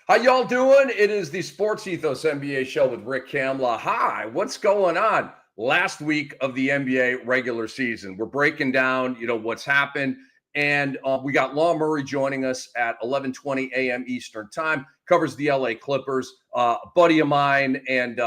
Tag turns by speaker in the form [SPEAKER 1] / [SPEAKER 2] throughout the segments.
[SPEAKER 1] How y'all doing? It is the SportsEthos NBA Show with Rick Kamla. Hi, what's going on? Last week of the NBA regular season. We're breaking down, what's happened. And we got Law Murray joining us at 11:20 a.m. Eastern time. Covers the LA Clippers, a buddy of mine, and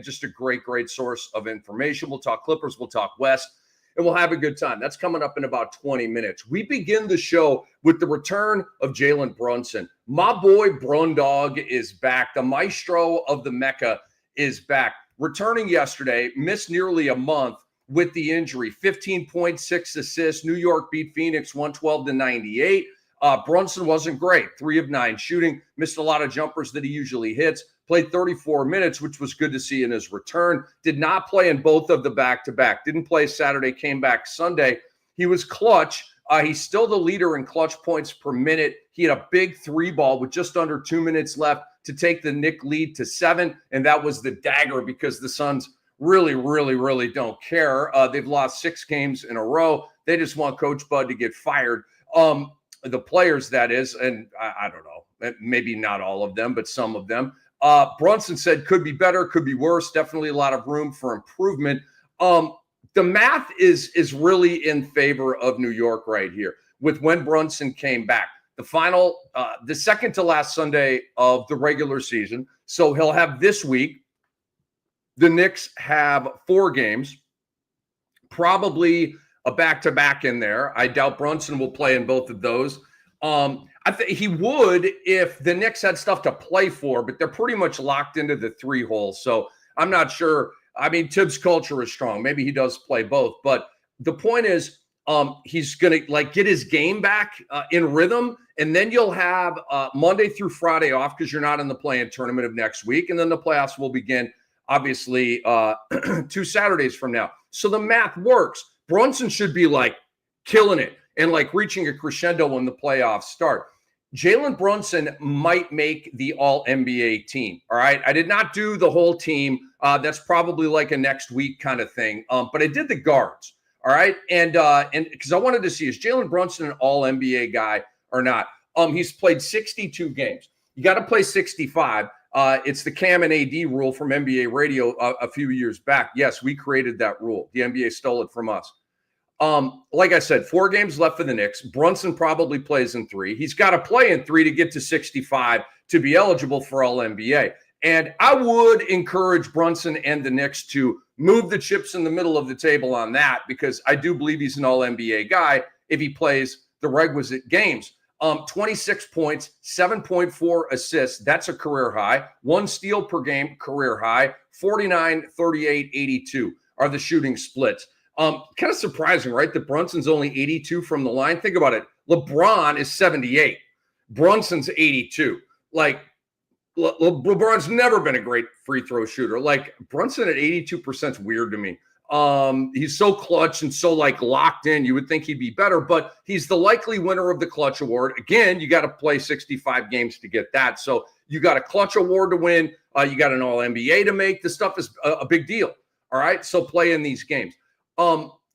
[SPEAKER 1] just a great source of information. We'll talk Clippers, we'll talk West, and we'll have a good time. That's coming up in about 20 minutes. We begin the show with the return of Jalen Brunson. My boy Brundog is back. The maestro of the Mecca is back. Returning yesterday, missed nearly a month with the injury. 15.6 assists. New York beat Phoenix 112-98. Brunson wasn't great. 3 of 9 shooting. Missed a lot of jumpers that he usually hits. Played 34 minutes, which was good to see in his return. Did not play in both of the back-to-back. Didn't play Saturday, came back Sunday. He was clutch. He's still the leader in clutch points per minute. He had a big 3-ball with just under 2 minutes left to take the Knicks lead to 7, and that was the dagger because the Suns really don't care. They've lost 6 games in a row. They just want Coach Bud to get fired. The players, that is, and I don't know, maybe not all of them, but some of them. Brunson said could be better, could be worse. Definitely a lot of room for improvement. The math is really in favor of New York right here with when Brunson came back. The second to last Sunday of the regular season. So he'll have this week. The Knicks have 4 games, probably a back-to-back in there. I doubt Brunson will play in both of those. I think he would if the Knicks had stuff to play for, but they're pretty much locked into the 3 hole. So I'm not sure. I mean, Tibbs' culture is strong. Maybe he does play both. But the point is he's going to get his game back in rhythm. And then you'll have Monday through Friday off because you're not in the play-in tournament of next week. And then the playoffs will begin, obviously, 2 Saturdays from now. So the math works. Brunson should be killing it and reaching a crescendo when the playoffs start. Jalen Brunson might make the All-NBA team, all right? I did not do the whole team. That's probably a next week kind of thing. But I did the guards, all right? And because I wanted to see, is Jalen Brunson an All-NBA guy or not? He's played 62 games. You got to play 65. It's the Cam and AD rule from NBA radio a few years back. Yes, we created that rule. The NBA stole it from us. Like I said, 4 games left for the Knicks. Brunson probably plays in 3. He's got to play in 3 to get to 65 to be eligible for All-NBA. And I would encourage Brunson and the Knicks to move the chips in the middle of the table on that because I do believe he's an All-NBA guy if he plays the requisite games. 26 points, 7.4 assists. That's a career high. 1 steal per game, career high. 49, 38, 82 are the shooting splits. Kind of surprising, right? That Brunson's only 82 from the line. Think about it. LeBron is 78. Brunson's 82. LeBron's never been a great free throw shooter. Brunson at 82% is weird to me. He's so clutch and so locked in. You would think he'd be better, but he's the likely winner of the clutch award. Again, you got to play 65 games to get that. So you got a clutch award to win. You got an All-NBA to make. This stuff is a big deal. All right. So play in these games.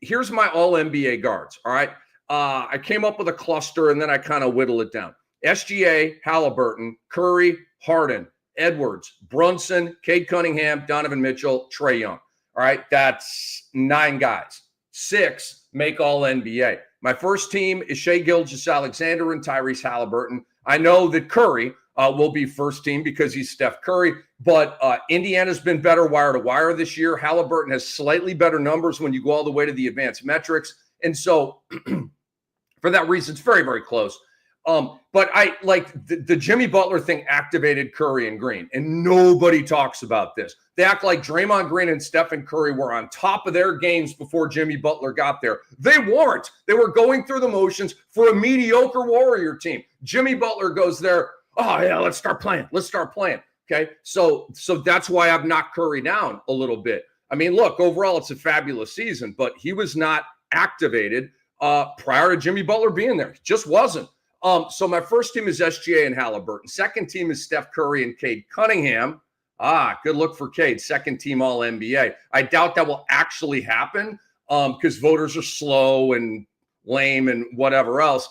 [SPEAKER 1] Here's my All-NBA guards. All right. I came up with a cluster and then I kind of whittle it down. SGA, Halliburton, Curry, Harden, Edwards, Brunson, Cade Cunningham, Donovan Mitchell, Trae Young. All right, that's 9 guys. 6 make All-NBA. My first team is Shai Gilgeous-Alexander and Tyrese Halliburton. I know that Curry will be first team because he's Steph Curry, but Indiana's been better wire to wire this year. Halliburton has slightly better numbers when you go all the way to the advanced metrics. And so for that reason, it's very close. But I the Jimmy Butler thing activated Curry and Green, and nobody talks about this. They act like Draymond Green and Stephen Curry were on top of their games before Jimmy Butler got there. They weren't. They were going through the motions for a mediocre Warrior team. Jimmy Butler goes there. Oh yeah, let's start playing. Okay, so that's why I've knocked Curry down a little bit. I mean, look, overall it's a fabulous season, but he was not activated prior to Jimmy Butler being there. He just wasn't. So my first team is SGA and Halliburton. Second team is Steph Curry and Cade Cunningham. Good look for Cade. Second team All-NBA. I doubt that will actually happen because voters are slow and lame and whatever else.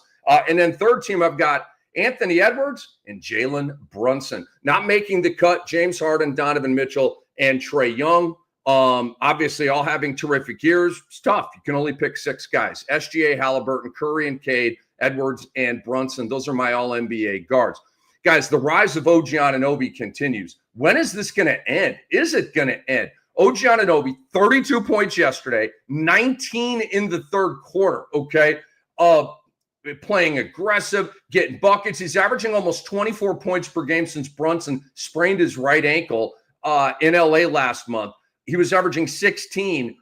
[SPEAKER 1] And then third team, I've got Anthony Edwards and Jalen Brunson. Not making the cut, James Harden, Donovan Mitchell, and Trae Young. Obviously, all having terrific years. It's tough. You can only pick 6 guys. SGA, Halliburton, Curry, and Cade, Edwards, and Brunson. Those are my all-NBA guards. Guys, the rise of OG Anunoby continues. When is this going to end? Is it going to end? OG Anunoby, 32 points yesterday, 19 in the third quarter, okay? Playing aggressive, getting buckets. He's averaging almost 24 points per game since Brunson sprained his right ankle in LA last month. He was averaging 16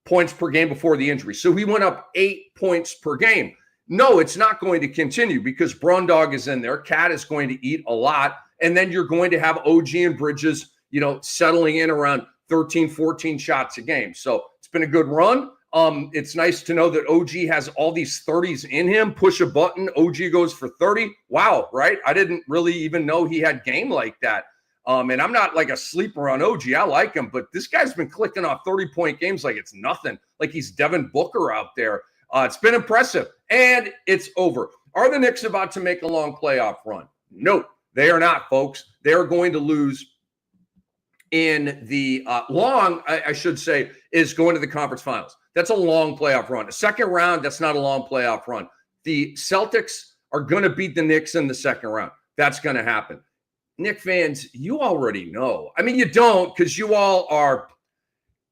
[SPEAKER 1] points per game before the injury. So he went up 8 points per game. No, it's not going to continue because Brundog is in there. Cat is going to eat a lot. And then you're going to have OG and Bridges, settling in around 13, 14 shots a game. So it's been a good run. It's nice to know that OG has all these 30s in him. Push a button, OG goes for 30. Wow, right? I didn't really even know he had game like that. And I'm not like a sleeper on OG. I like him, but this guy's been clicking off 30-point games like it's nothing, like he's Devin Booker out there. It's been impressive, and it's over. Are the Knicks about to make a long playoff run? No, they are not, folks. They are going to lose in the I should say, is going to the conference finals. That's a long playoff run. A second round, that's not a long playoff run. The Celtics are going to beat the Knicks in the second round. That's going to happen. Knick fans, you already know. I mean, you don't because you all are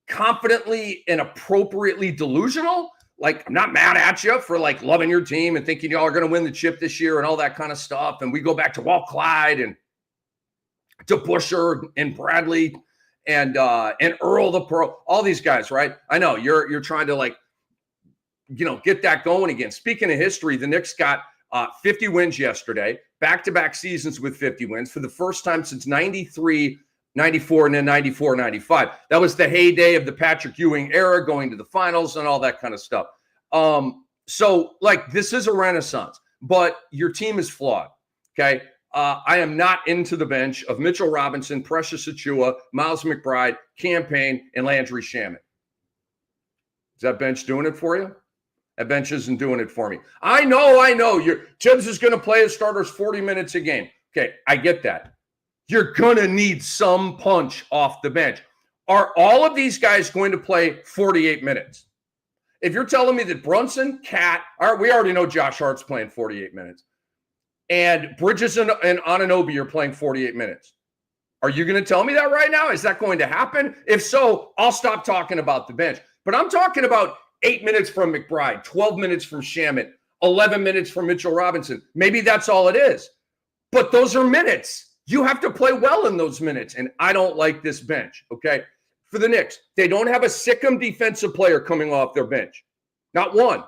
[SPEAKER 1] confidently and appropriately delusional. Like, I'm not mad at you for like loving your team and thinking y'all are going to win the chip this year and all that kind of stuff. And we go back to Walt Clyde and to Busher and Bradley and Earl the Pearl, all these guys, right? I know you're trying to get that going again. Speaking of history, the Knicks got 50 wins yesterday, back-to-back seasons with 50 wins for the first time since 93, 94, and then 94, 95. That was the heyday of the Patrick Ewing era, going to the finals and all that kind of stuff. So this is a renaissance, but your team is flawed, okay? I am not into the bench of Mitchell Robinson, Precious Achiuwa, Miles McBride, Cam Payne, and Landry Shamet. Is that bench doing it for you? That bench isn't doing it for me. I know. Tibbs is going to play his starters 40 minutes a game. Okay, I get that. You're going to need some punch off the bench. Are all of these guys going to play 48 minutes? If you're telling me that Brunson, Cat, we already know Josh Hart's playing 48 minutes, and Bridges and Anunoby are playing 48 minutes. Are you going to tell me that right now? Is that going to happen? If so, I'll stop talking about the bench. But I'm talking about 8 minutes from McBride, 12 minutes from Shamet, 11 minutes from Mitchell Robinson. Maybe that's all it is. But those are minutes. You have to play well in those minutes, and I don't like this bench, okay? For the Knicks, they don't have a sick'em defensive player coming off their bench. Not one,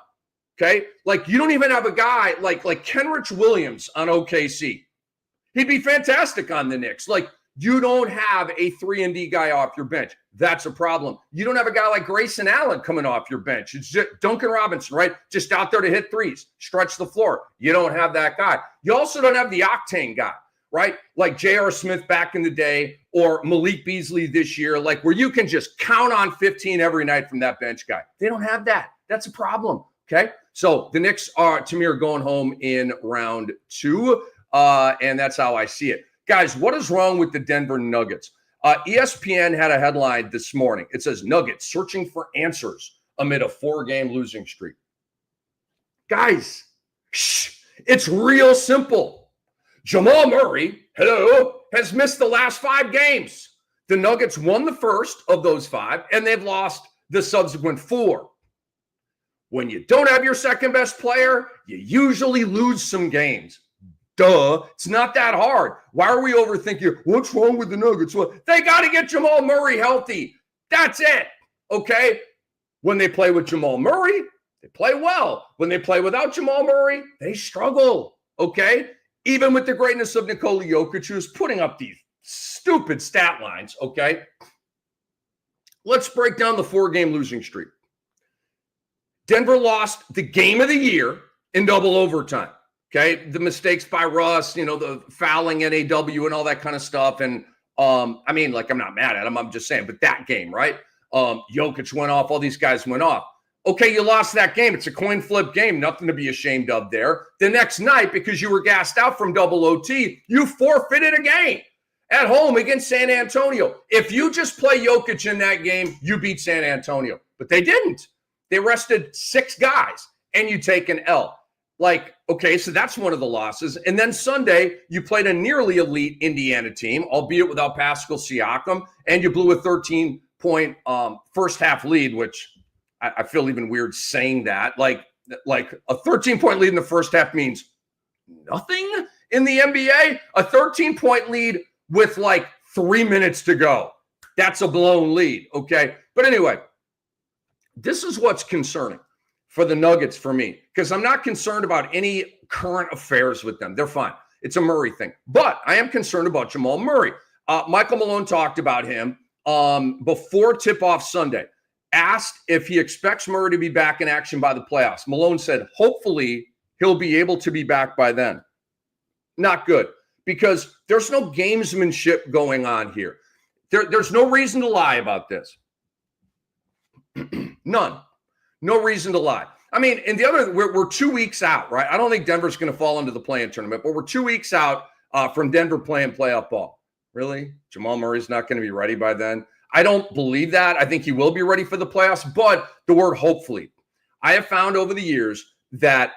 [SPEAKER 1] okay? You don't even have a guy like Kenrich Williams on OKC. He'd be fantastic on the Knicks. You don't have a 3-and-D guy off your bench. That's a problem. You don't have a guy like Grayson Allen coming off your bench. It's just Duncan Robinson, right? Just out there to hit threes, stretch the floor. You don't have that guy. You also don't have the octane guy, right? Like J.R. Smith back in the day or Malik Beasley this year, where you can just count on 15 every night from that bench guy. They don't have that. That's a problem, okay? So the Knicks to me are going home in round 2, and that's how I see it. Guys, what is wrong with the Denver Nuggets? ESPN had a headline this morning. It says, Nuggets searching for answers amid a 4-game losing streak. Guys, it's real simple. Jamal Murray, has missed the last 5 games. The Nuggets won the first of those 5, and they've lost the subsequent 4. When you don't have your second best player, you usually lose some games. Duh. It's not that hard. Why are we overthinking? What's wrong with the Nuggets? Well, they got to get Jamal Murray healthy. That's it. Okay? When they play with Jamal Murray, they play well. When they play without Jamal Murray, they struggle. Okay? Even with the greatness of Nikola Jokic, who's putting up these stupid stat lines. Okay? Let's break down the 4-game losing streak. Denver lost the game of the year in double overtime. Okay, the mistakes by Russ, the fouling NAW and all that kind of stuff. And I'm not mad at him. I'm just saying, but that game, right? Jokic went off. All these guys went off. Okay, you lost that game. It's a coin flip game. Nothing to be ashamed of there. The next night, because you were gassed out from double OT, you forfeited a game at home against San Antonio. If you just play Jokic in that game, you beat San Antonio. But they didn't. They rested 6 guys, and you take an L. Like, okay, so that's one of the losses. And then Sunday, you played a nearly elite Indiana team, albeit without Pascal Siakam, and you blew a 13-point first half lead, which I feel even weird saying that. Like a 13-point lead in the first half means nothing in the NBA. A 13-point lead with like 3 minutes to go. That's a blown lead, okay? But anyway, this is what's concerning for the Nuggets for me, because I'm not concerned about any current affairs with them. They're fine. It's a Murray thing. But I am concerned about Jamal Murray. Michael Malone talked about him before tip-off Sunday. Asked if he expects Murray to be back in action by the playoffs. Malone said, hopefully he'll be able to be back by then. Not good, because there's no gamesmanship going on here. There's no reason to lie about this. None. No reason to lie. I mean, and the other, we're 2 weeks out, right? I don't think Denver's going to fall into the play-in tournament, but we're 2 weeks out from Denver playing playoff ball. Really? Jamal Murray's not going to be ready by then? I don't believe that. I think he will be ready for the playoffs, but the word hopefully. I have found over the years that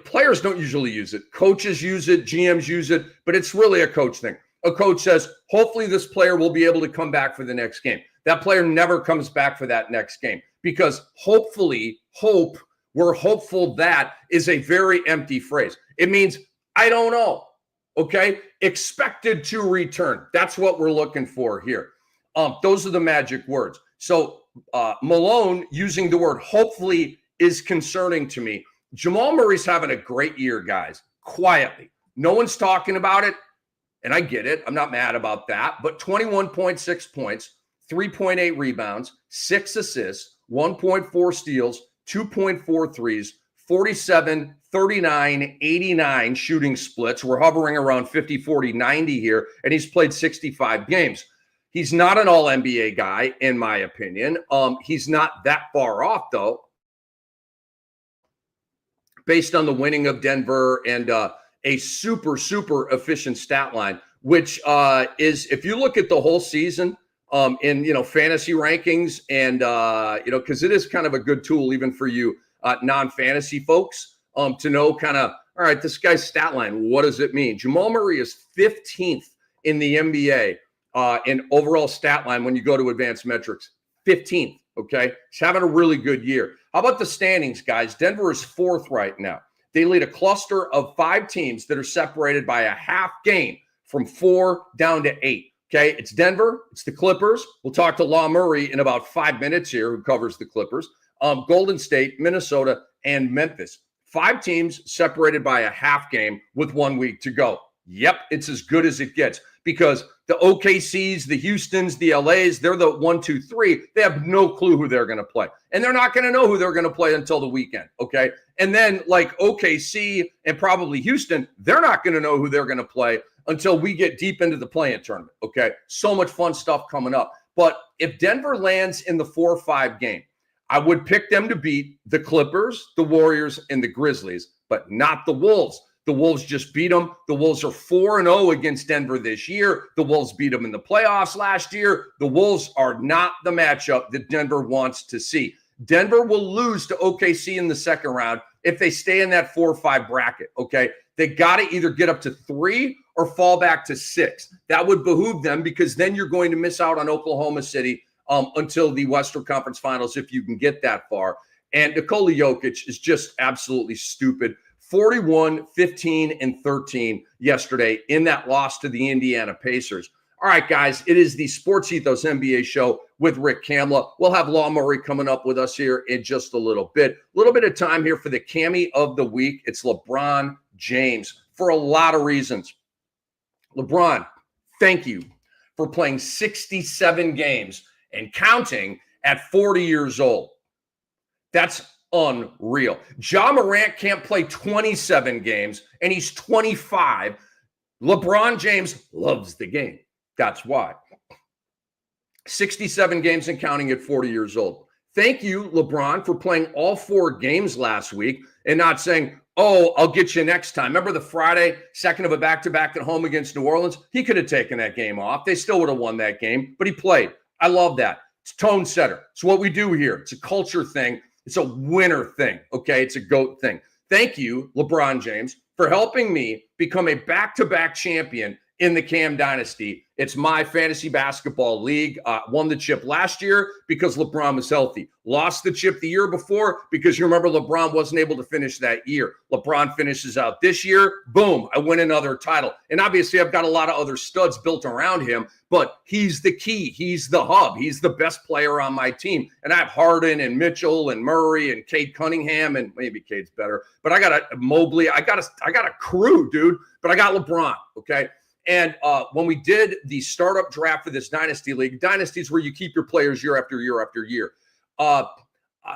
[SPEAKER 1] players don't usually use it. Coaches use it, GMs use it, but it's really a coach thing. A coach says, hopefully this player will be able to come back for the next game. That player never comes back for that next game because hopefully, we're hopeful that is a very empty phrase. It means, I don't know, okay? Expected to return. That's what we're looking for here. Those are the magic words. So Malone using the word hopefully is concerning to me. Jamal Murray's having a great year, guys, quietly. No one's talking about it, and I get it. I'm not mad about that. But 21.6 points, 3.8 rebounds, 6 assists, 1.4 steals, 2.4 threes, 47, 39, 89 shooting splits. We're hovering around 50, 40, 90 here, and he's played 65 games. He's not an all-NBA guy, in my opinion. He's not that far off, though, based on the winning of Denver and a super, super efficient stat line, which is, if you look at the whole season in, fantasy rankings and, because it is kind of a good tool even for you non-fantasy folks to know kind of, all right, this guy's stat line, what does it mean? Jamal Murray is 15th in the NBA in overall stat line when you go to advanced metrics. 15th, okay? He's having a really good year. How about the standings, guys? Denver is 4th right now. They lead a cluster of 5 teams that are separated by a half game from 4 down to 8, okay? It's Denver. It's the Clippers. We'll talk to Law Murray in about 5 minutes here, who covers the Clippers. Golden State, Minnesota, and Memphis. 5 teams separated by a half game with 1 week to go. Yep, it's as good as it gets because the OKCs, the Houstons, the LAs, they're the 1, 2, 3. They have no clue who they're going to play. And they're not going to know who they're going to play until the weekend, okay? And then like OKC and probably Houston, they're not going to know who they're going to play until we get deep into the play-in tournament, okay? So much fun stuff coming up. But if Denver lands in the 4-5 game, I would pick them to beat the Clippers, the Warriors, and the Grizzlies, but not the Wolves. The Wolves just beat them. The Wolves are 4-0 against Denver this year. The Wolves beat them in the playoffs last year. The Wolves are not the matchup that Denver wants to see. Denver will lose to OKC in the second round if they stay in that 4-5 bracket, okay? They got to either get up to 3 or fall back to 6. That would behoove them because then you're going to miss out on Oklahoma City until the Western Conference Finals if you can get that far. And Nikola Jokic is just absolutely stupid. 41, 15, and 13 yesterday in that loss to the Indiana Pacers. All right, guys, it is the SportsEthos NBA Show with Rick Kamla. We'll have Law Murray coming up with us here in just a little bit. A little bit of time here for the Cammy of the week. It's LeBron James for a lot of reasons. LeBron, thank you for playing 67 games and counting at 40 years old. That's unreal. Ja Morant can't play 27 games, and he's 25. LeBron James loves the game. That's why. 67 games and counting at 40 years old. Thank you, LeBron, for playing all 4 games last week and not saying, oh, I'll get you next time. Remember the Friday, second of a back-to-back at home against New Orleans? He could have taken that game off. They still would have won that game, but he played. I love that. It's tone setter. It's what we do here. It's a culture thing. It's a winner thing, okay? It's a GOAT thing. Thank you, LeBron James, for helping me become a back-to-back champion in the Cam Dynasty. It's my fantasy basketball league. Won the chip last year because LeBron was healthy. Lost the chip the year before because you remember LeBron wasn't able to finish that year. LeBron finishes out this year. Boom, I win another title. And obviously I've got a lot of other studs built around him, but he's the key. He's the hub. He's the best player on my team. And I have Harden and Mitchell and Murray and Cade Cunningham, and maybe Cade's better. But I got a Mobley. I got a crew, dude. But I got LeBron, okay? And when we did the startup draft for this dynasty league, dynasties where you keep your players year after year after year,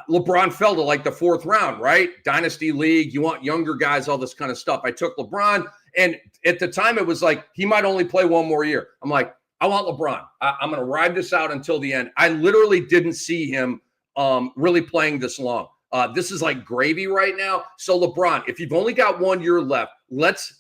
[SPEAKER 1] LeBron fell to like the 4th round, right? Dynasty league, you want younger guys, all this kind of stuff. I took LeBron, and at the time it was like he might only play 1 more year. I'm like, I want LeBron. I'm going to ride this out until the end. I literally didn't see him really playing this long. This is like gravy right now. So LeBron, if you've only got 1 year left, let's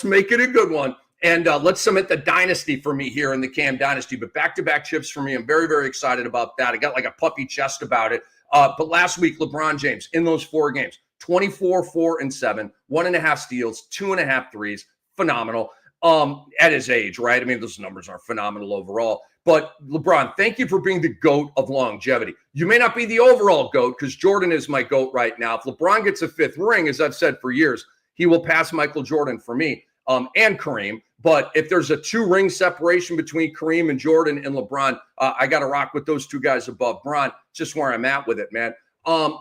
[SPEAKER 1] make it a good one. And let's submit the dynasty for me here in the Cam Dynasty. But back-to-back chips for me. I'm very, very excited about that. I got like a puppy chest about it. But last week, LeBron James, in those 4 games, 24, 4, and 7, 1.5 steals, 2.5 threes. Phenomenal. At his age, right? I mean, those numbers are phenomenal overall. But LeBron, thank you for being the GOAT of longevity. You may not be the overall GOAT because Jordan is my GOAT right now. If LeBron gets a 5th ring, as I've said for years, he will pass Michael Jordan for me and Kareem. But if there's a 2-ring separation between Kareem and Jordan and LeBron, I got to rock with those 2 guys above Bron. Just where I'm at with it, man.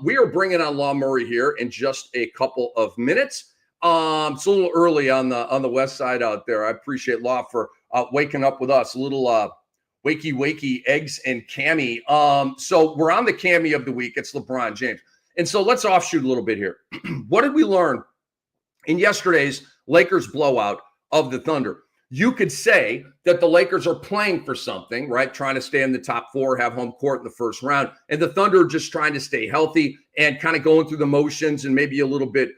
[SPEAKER 1] We are bringing on Law Murray here in just a couple of minutes. It's a little early on the west side out there. I appreciate Law for waking up with us. A little wakey eggs and Cammy. So we're on the Cammy of the week. It's LeBron James. And so let's offshoot a little bit here. What did we learn in yesterday's Lakers blowout of the Thunder? You could say that the Lakers are playing for something, right? Trying to stay in the top 4, have home court in the first round. And the Thunder are just trying to stay healthy and kind of going through the motions and maybe a little bit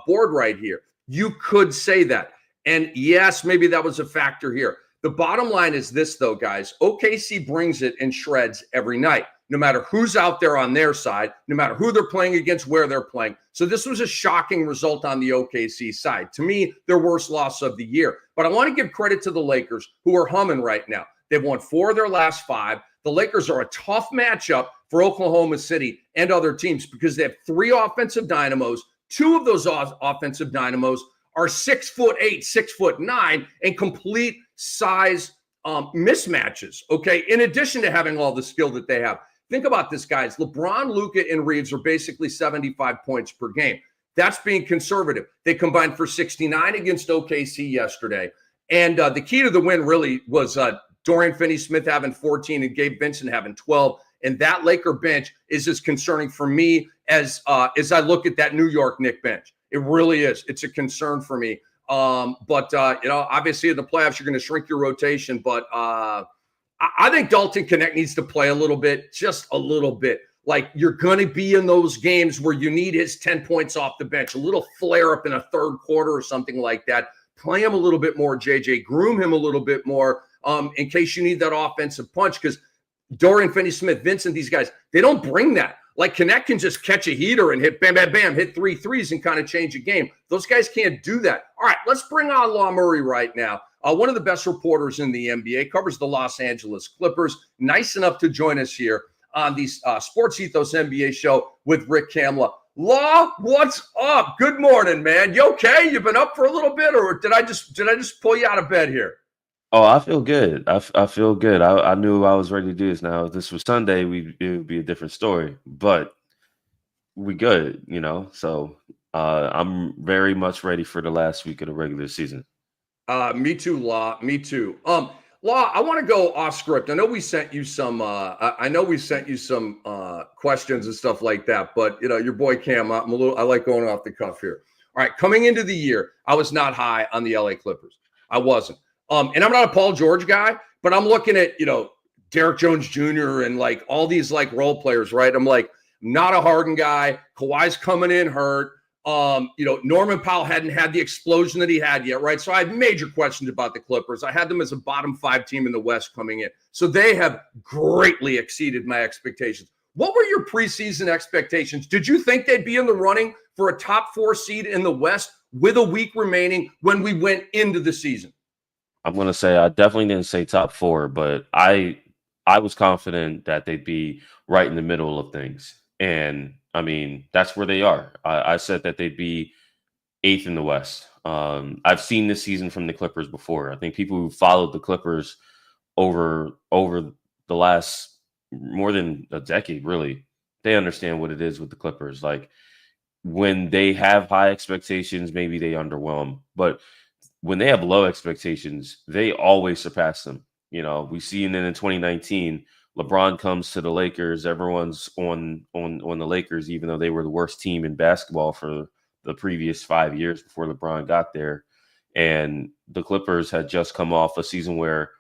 [SPEAKER 1] bored right here. You could say that. And yes, maybe that was a factor here. The bottom line is this, though, guys. OKC brings it in shreds every night, no matter who's out there on their side, no matter who they're playing against, where they're playing. So this was a shocking result on the OKC side. To me, their worst loss of the year. But I want to give credit to the Lakers, who are humming right now. They've won 4 of their last 5. The Lakers are a tough matchup for Oklahoma City and other teams because they have 3 offensive dynamos. 2 of those offensive dynamos are 6'8", 6'9", and complete size mismatches, okay? In addition to having all the skill that they have. Think about this, guys. LeBron, Luka, and Reeves are basically 75 points per game. That's being conservative. They combined for 69 against OKC yesterday. And the key to the win really was Dorian Finney-Smith having 14 and Gabe Vincent having 12. And that Laker bench is as concerning for me as I look at that New York Knicks bench. It really is. It's a concern for me. But obviously in the playoffs, you're going to shrink your rotation. But I think Dalton Knecht needs to play a little bit, just a little bit. Like, you're going to be in those games where you need his 10 points off the bench, a little flare up in a third quarter or something like that. Play him a little bit more, JJ. Groom him a little bit more in case you need that offensive punch, because Dorian Finney-Smith, Vincent, these guys, they don't bring that. Like, Knecht can just catch a heater and hit bam, bam, bam, hit 3 threes and kind of change a game. Those guys can't do that. All right, let's bring on Law Murray right now. One of the best reporters in the NBA, covers the Los Angeles Clippers. Nice enough to join us here on the SportsEthos NBA Show with Rick Kamla. Law, what's up? Good morning, man. You okay? You been up for a little bit, or did I just pull you out of bed here?
[SPEAKER 2] Oh, I feel good. I feel good. I knew I was ready to do this. Now, if this was Sunday, it would be a different story. But we good, So I'm very much ready for the last week of the regular season.
[SPEAKER 1] Me too, Law. Me too. Law, I want to go off script. I know we sent you some. Questions and stuff like that. But your boy Cam, I like going off the cuff here. All right, coming into the year, I was not high on the LA Clippers. I wasn't. And I'm not a Paul George guy, but I'm looking at Derek Jones Jr. and like all these like role players, right? I'm like, not a Harden guy. Kawhi's coming in hurt. Norman Powell hadn't had the explosion that he had yet, right? So I had major questions about the Clippers. I had them as a bottom 5 team in the West coming in. So they have greatly exceeded my expectations. What were your preseason expectations? Did you think they'd be in the running for a top 4 seed in the West with a week remaining when we went into the season?
[SPEAKER 2] I'm going to say I definitely didn't say top 4, but I was confident that they'd be right in the middle of things. And I mean, that's where they are. I said that they'd be 8th in the West. I've seen this season from the Clippers before. I think people who followed the Clippers over the last more than a decade, really, they understand what it is with the Clippers. Like when they have high expectations, maybe they underwhelm, but when they have low expectations, they always surpass them. We see it in 2019. LeBron comes to the Lakers. Everyone's on the Lakers, even though they were the worst team in basketball for the previous 5 years before LeBron got there. And the Clippers had just come off a season where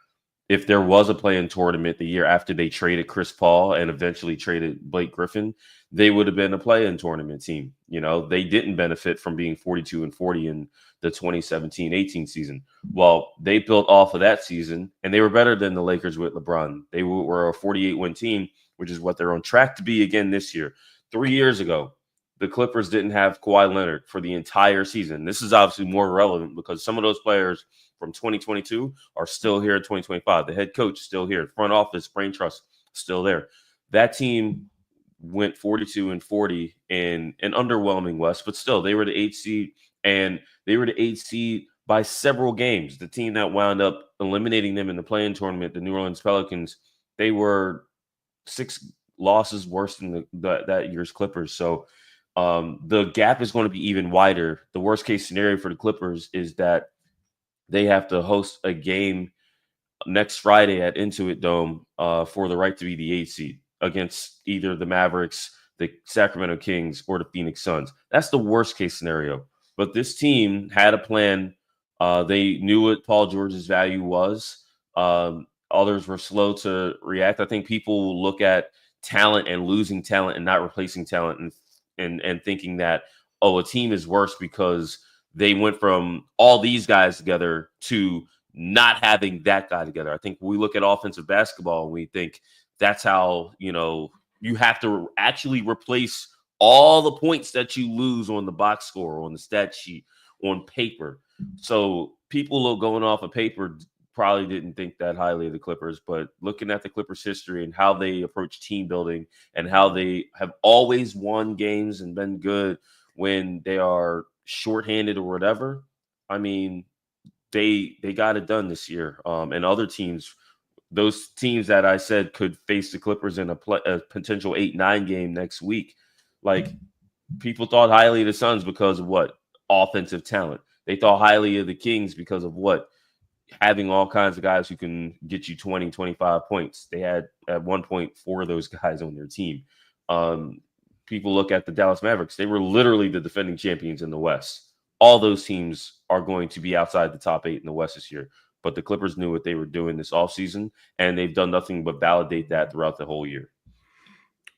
[SPEAKER 2] if there was a play-in tournament the year after they traded Chris Paul and eventually traded Blake Griffin, they would have been a play-in tournament team. They didn't benefit from being 42-40 in the 2017-18 season. Well, they built off of that season, and they were better than the Lakers with LeBron. They were a 48-win team, which is what they're on track to be again this year. 3 years ago, the Clippers didn't have Kawhi Leonard for the entire season. This is obviously more relevant because some of those players from 2022 are still here in 2025. The head coach is still here. Front office, brain trust, still there. That team went 42-40 in an underwhelming West, but still they were the 8th seed, and they were the 8th seed by several games. The team that wound up eliminating them in the play-in tournament, the New Orleans Pelicans, they were 6 losses worse than that year's Clippers. So the gap is going to be even wider. The worst case scenario for the Clippers is that they have to host a game next Friday at Intuit Dome for the right to be the 8th seed against either the Mavericks, the Sacramento Kings, or the Phoenix Suns. That's the worst case scenario. But this team had a plan. They knew what Paul George's value was. Others were slow to react. I think people look at talent and losing talent and not replacing talent and thinking that, a team is worse because they went from all these guys together to not having that guy together. I think we look at offensive basketball and we think that's how, you have to actually replace all the points that you lose on the box score, on the stat sheet, on paper. So people going off of paper probably didn't think that highly of the Clippers, but looking at the Clippers history and how they approach team building and how they have always won games and been good when they are shorthanded or whatever, I mean, they got it done this year. And other teams, those teams that I said could face the Clippers in a potential 8-9 game next week, like people thought highly of the Suns because of what? Offensive talent. They thought highly of the Kings because of what? Having all kinds of guys who can get you 20, 25 points. They had at one point 4 of those guys on their team. People look at the Dallas Mavericks. They were literally the defending champions in the West. All those teams are going to be outside the top 8 in the West this year. But the Clippers knew what they were doing this offseason, and they've done nothing but validate that throughout the whole year.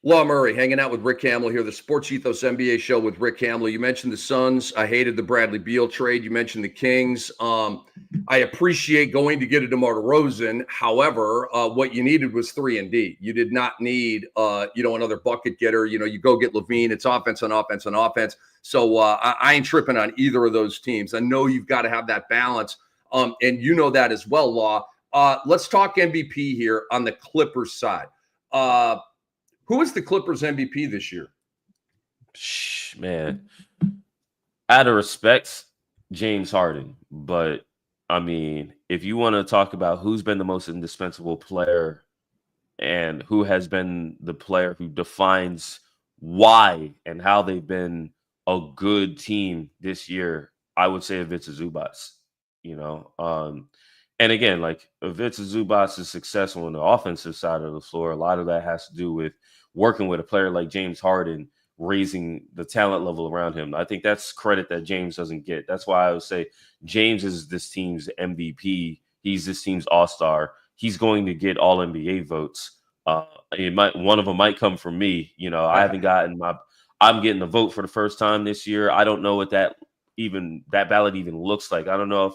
[SPEAKER 1] Law Murray hanging out with Rick Kamla here, the Sports Ethos NBA Show with Rick Kamla. You mentioned the Suns. I hated the Bradley Beal trade. You mentioned the Kings. I appreciate going to get a DeMar DeRozan. However, what you needed was 3-and-D. You did not need, another bucket getter. You go get Levine. It's offense on offense on offense. So I ain't tripping on either of those teams. I know you've got to have that balance, and you know that as well, Law. Let's talk MVP here on the Clippers side. Who is the Clippers MVP this year?
[SPEAKER 2] Man, out of respect, James Harden. But, I mean, if you want to talk about who's been the most indispensable player and who has been the player who defines why and how they've been a good team this year, I would say Ivica Zubac. And again, like Ivica Zubac's success on the offensive side of the floor, a lot of that has to do with working with a player like James Harden, raising the talent level around him. I think that's credit that James doesn't get. That's why I would say James is this team's MVP. He's this team's all-star. he's going to get all NBA votes. One of them might come from me. You know, I haven't gotten I'm getting the vote for the first time this year. I don't know what that ballot even looks like. I don't know if,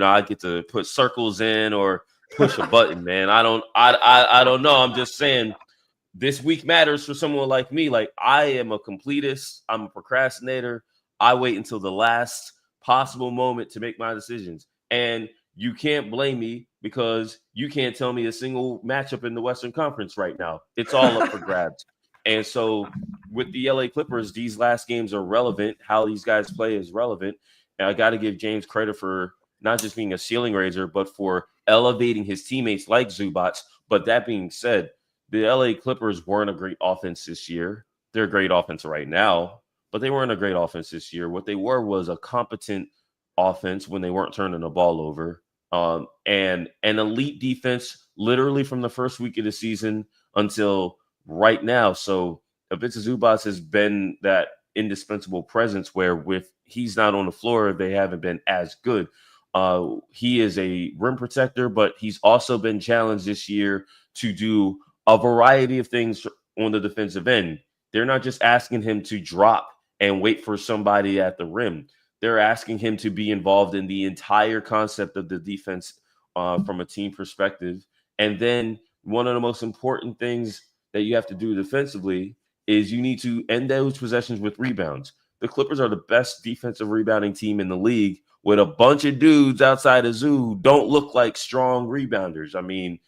[SPEAKER 2] I get to put circles in or push a button, man. I don't know. I'm just saying this week matters for someone like me. Like, I am a completist. I'm a procrastinator. I wait until the last possible moment to make my decisions. And you can't blame me because you can't tell me a single matchup in the Western Conference right now. It's all up for grabs. And so with the LA Clippers, these last games are relevant. How these guys play is relevant. And I got to give James credit for not just being a ceiling raiser, but for elevating his teammates like Zubats. But that being said, the LA Clippers weren't a great offense this year. They're a great offense right now, but they weren't a great offense this year. What they were was a competent offense when they weren't turning the ball over, and an elite defense literally from the first week of the season until right now. So Ivica Zubac has been that indispensable presence where if he's not on the floor, they haven't been as good. He is a rim protector, but he's also been challenged this year to do a variety of things on the defensive end. They're not just asking him to drop and wait for somebody at the rim. They're asking him to be involved in the entire concept of the defense from a team perspective. And then one of the most important things that you have to do defensively is you need to end those possessions with rebounds. The Clippers are the best defensive rebounding team in the league with a bunch of dudes outside of Zoo who don't look like strong rebounders. I mean,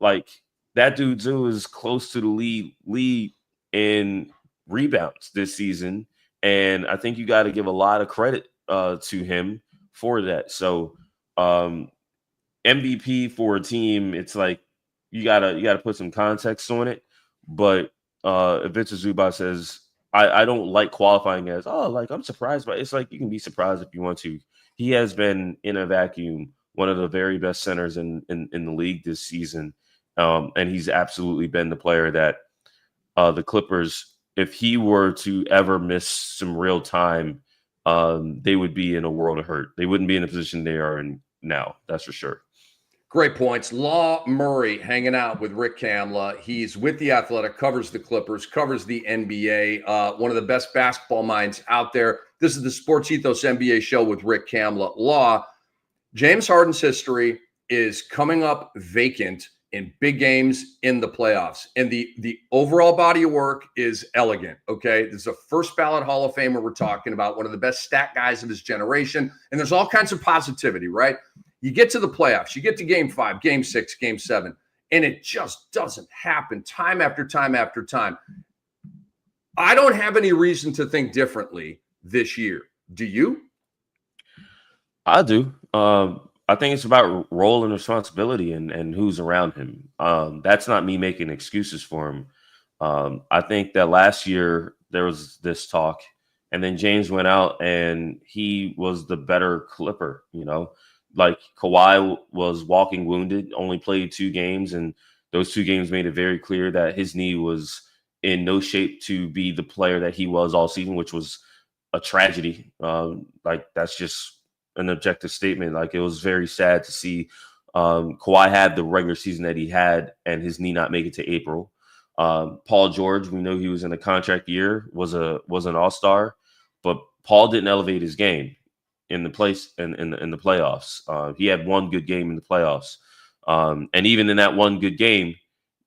[SPEAKER 2] like, that dude Zoo is close to the lead in rebounds this season. And I think you got to give a lot of credit to him for that. So MVP for a team, it's like you gotta put some context on it. But Ivica Zubac says, I don't like qualifying as, like, I'm surprised, but it's like you can be surprised if you want to. He has been in a vacuum one of the very best centers in the league this season. And he's absolutely been the player that the Clippers, if he were to ever miss some real time, they would be in a world of hurt. They wouldn't be in the position they are in now. That's for sure.
[SPEAKER 1] Great points. Law Murray hanging out with Rick Kamla. He's with The Athletic, covers the Clippers, covers the NBA. One of the best basketball minds out there. This is the Sports Ethos NBA Show with Rick Kamla. Law, James Harden's history is coming up vacant in big games in the playoffs. And the overall body of work is elegant, okay? This is a first ballot Hall of Famer we're talking about, one of the best stat guys of his generation. And there's all kinds of positivity, right? You get to the playoffs, you get to game 5, game 6, game 7, and it just doesn't happen time after time after time. I don't have any reason to think differently this year. Do you?
[SPEAKER 2] I do. I think it's about role and responsibility and who's around him. That's not me making excuses for him. I think that last year there was this talk, and then James went out and he was the better Clipper, Like, Kawhi was walking wounded, only played 2 games, and those 2 games made it very clear that his knee was in no shape to be the player that he was all season, which was a tragedy. That's just an objective statement. Like, it was very sad to see Kawhi had the regular season that he had and his knee not make it to April. Paul George, we know he was in a contract year, was an all-star, but Paul didn't elevate his game in the playoffs. He had one good game in the playoffs. And even in that one good game,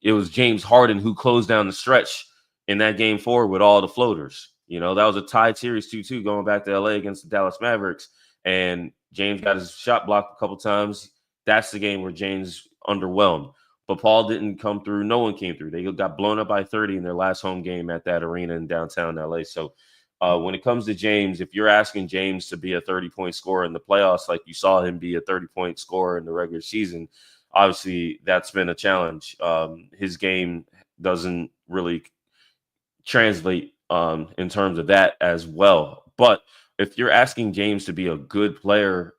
[SPEAKER 2] it was James Harden who closed down the stretch in that game 4 with all the floaters. That was a tied series 2-2 going back to LA against the Dallas Mavericks. And James got his shot blocked a couple times. That's the game where James underwhelmed. But Paul didn't come through. No one came through. They got blown up by 30 in their last home game at that arena in downtown LA. So when it comes to James, if you're asking James to be a 30-point scorer in the playoffs, like you saw him be a 30-point scorer in the regular season, obviously that's been a challenge. His game doesn't really translate in terms of that as well. But if you're asking James to be a good player,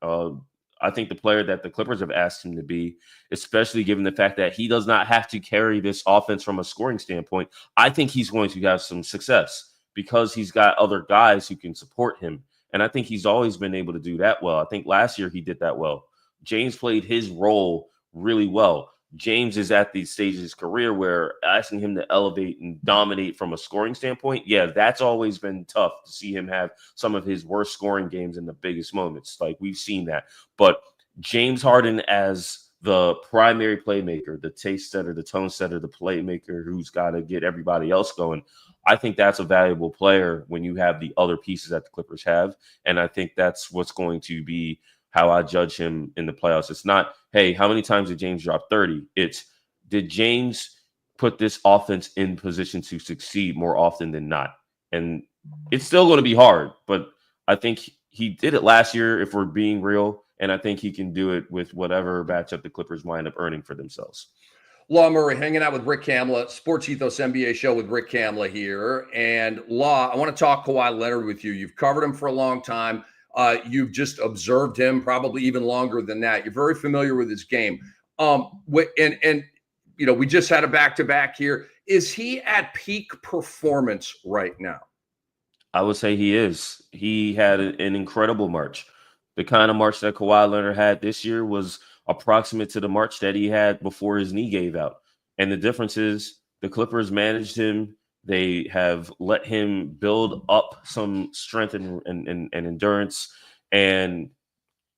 [SPEAKER 2] I think the player that the Clippers have asked him to be, especially given the fact that he does not have to carry this offense from a scoring standpoint, I think he's going to have some success because he's got other guys who can support him. And I think he's always been able to do that well. I think last year he did that well. James played his role really well. James is at the stage of his career where asking him to elevate and dominate from a scoring standpoint, yeah, that's always been tough to see him have some of his worst scoring games in the biggest moments. Like, we've seen that. But James Harden as the primary playmaker, the taste setter, the tone setter, the playmaker who's got to get everybody else going, I think that's a valuable player when you have the other pieces that the Clippers have. And I think that's what's going to be how I judge him in the playoffs. It's not, hey, how many times did James drop 30? It's, did James put this offense in position to succeed more often than not? And it's still going to be hard, but I think he did it last year, if we're being real. And I think he can do it with whatever matchup the Clippers wind up earning for themselves.
[SPEAKER 1] Law Murray hanging out with Rick Kamla, Sports Ethos NBA Show with Rick Kamla here. And Law, I want to talk Kawhi Leonard with you. You've covered him for a long time. You've just observed him probably even longer than that. You're very familiar with his game. And we just had a back-to-back here. Is he at peak performance right now?
[SPEAKER 2] I would say he is. He had an incredible March. The kind of March that Kawhi Leonard had this year was approximate to the March that he had before his knee gave out. And the difference is the Clippers managed him. They have let him build up some strength and endurance, and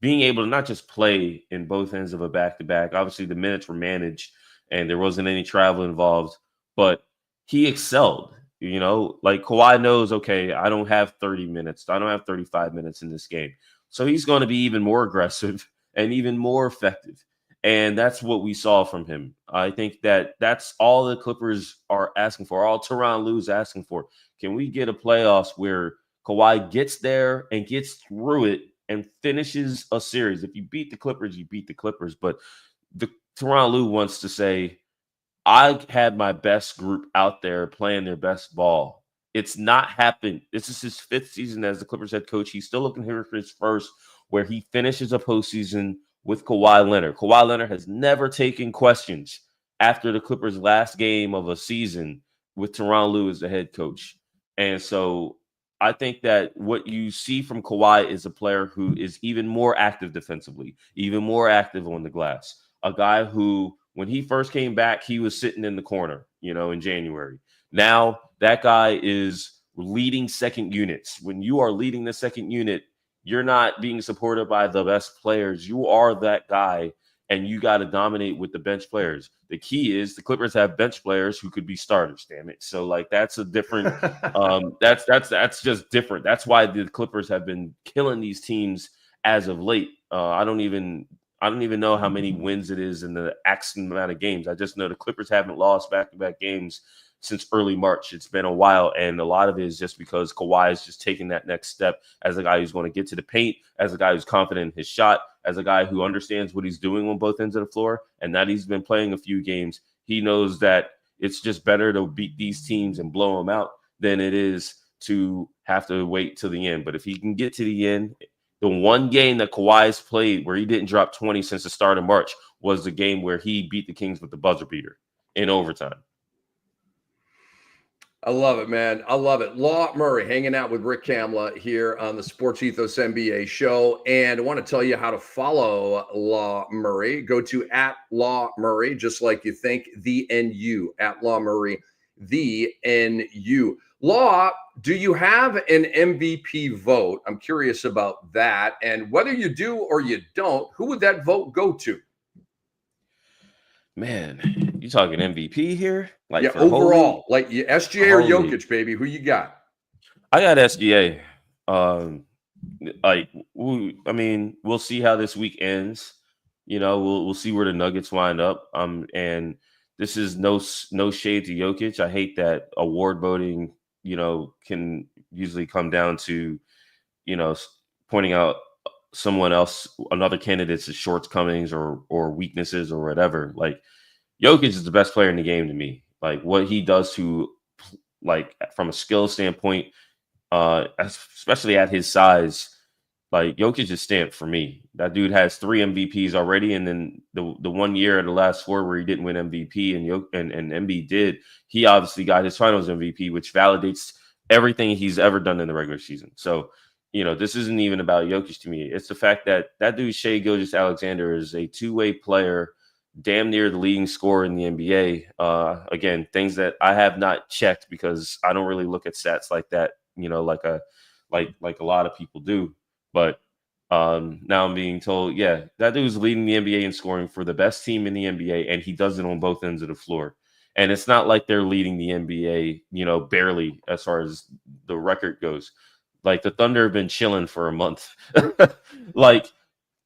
[SPEAKER 2] being able to not just play in both ends of a back-to-back. Obviously, the minutes were managed and there wasn't any travel involved, but he excelled. Like Kawhi knows, okay, I don't have 30 minutes. I don't have 35 minutes in this game. So he's going to be even more aggressive and even more effective. And that's what we saw from him. I think that's all the Clippers are asking for, all Tyronn Lue's asking for. Can we get a playoffs where Kawhi gets there and gets through it and finishes a series? If you beat the Clippers, you beat the Clippers. But the Tyronn Lue wants to say, I had my best group out there playing their best ball. It's not happened. This is his 5th season as the Clippers head coach. He's still looking here for his first, where he finishes a postseason with Kawhi Leonard. Kawhi Leonard has never taken questions after the Clippers' last game of a season with Tyronn Lue as the head coach. And so I think that what you see from Kawhi is a player who is even more active defensively, even more active on the glass. A guy who, when he first came back, he was sitting in the corner, in January. Now that guy is leading second units. When you are leading the second unit, you're not being supported by the best players. You are that guy, and you got to dominate with the bench players. The key is the Clippers have bench players who could be starters, damn it. So like that's a different that's just different. That's why the Clippers have been killing these teams as of late. I don't even know how many wins it is in the X amount of games. I just know the Clippers haven't lost back-to-back games since early March. It's been a while, and a lot of it is just because Kawhi is just taking that next step as a guy who's going to get to the paint, as a guy who's confident in his shot, as a guy who understands what he's doing on both ends of the floor, and that he's been playing a few games. He knows that it's just better to beat these teams and blow them out than it is to have to wait till the end. But if he can get to the end, the one game that Kawhi's played where he didn't drop 20 since the start of March was the game where he beat the Kings with the buzzer beater in overtime.
[SPEAKER 1] I love it, man. I love it. Law Murray hanging out with Rick Kamla here on the Sports Ethos NBA Show. And I want to tell you how to follow Law Murray. Go to @LawMurray, just like you think, the NU, @LawMurray, the NU. Law, do you have an MVP vote? I'm curious about that. And whether you do or you don't, who would that vote go to?
[SPEAKER 2] Man, you talking MVP here? Like,
[SPEAKER 1] Yeah,
[SPEAKER 2] for
[SPEAKER 1] overall, like SGA or Jokic, baby, who you got?
[SPEAKER 2] I got SGA. We'll see how this week ends. We'll see where the Nuggets wind up. And this is no shade to Jokic. I hate that award voting, can usually come down to, pointing out someone else, another candidate's shortcomings or weaknesses or whatever. Like, Jokic is the best player in the game to me. Like, what he does from a skill standpoint, especially at his size, like, Jokic is stamped for me. That dude has 3 MVPs already, and then the 1 year of the last 4 where he didn't win MVP and Embiid did, he obviously got his Finals MVP, which validates everything he's ever done in the regular season. So, this isn't even about Jokic to me. It's the fact that dude Shai Gilgeous-Alexander is a two-way player damn near the leading scorer in the NBA. Again, things that I have not checked because I don't really look at stats like that, like a lot of people do. But now I'm being told, yeah, that dude's leading the NBA in scoring for the best team in the NBA, and he does it on both ends of the floor. And it's not like they're leading the NBA, barely as far as the record goes. Like the Thunder have been chilling for a month. Like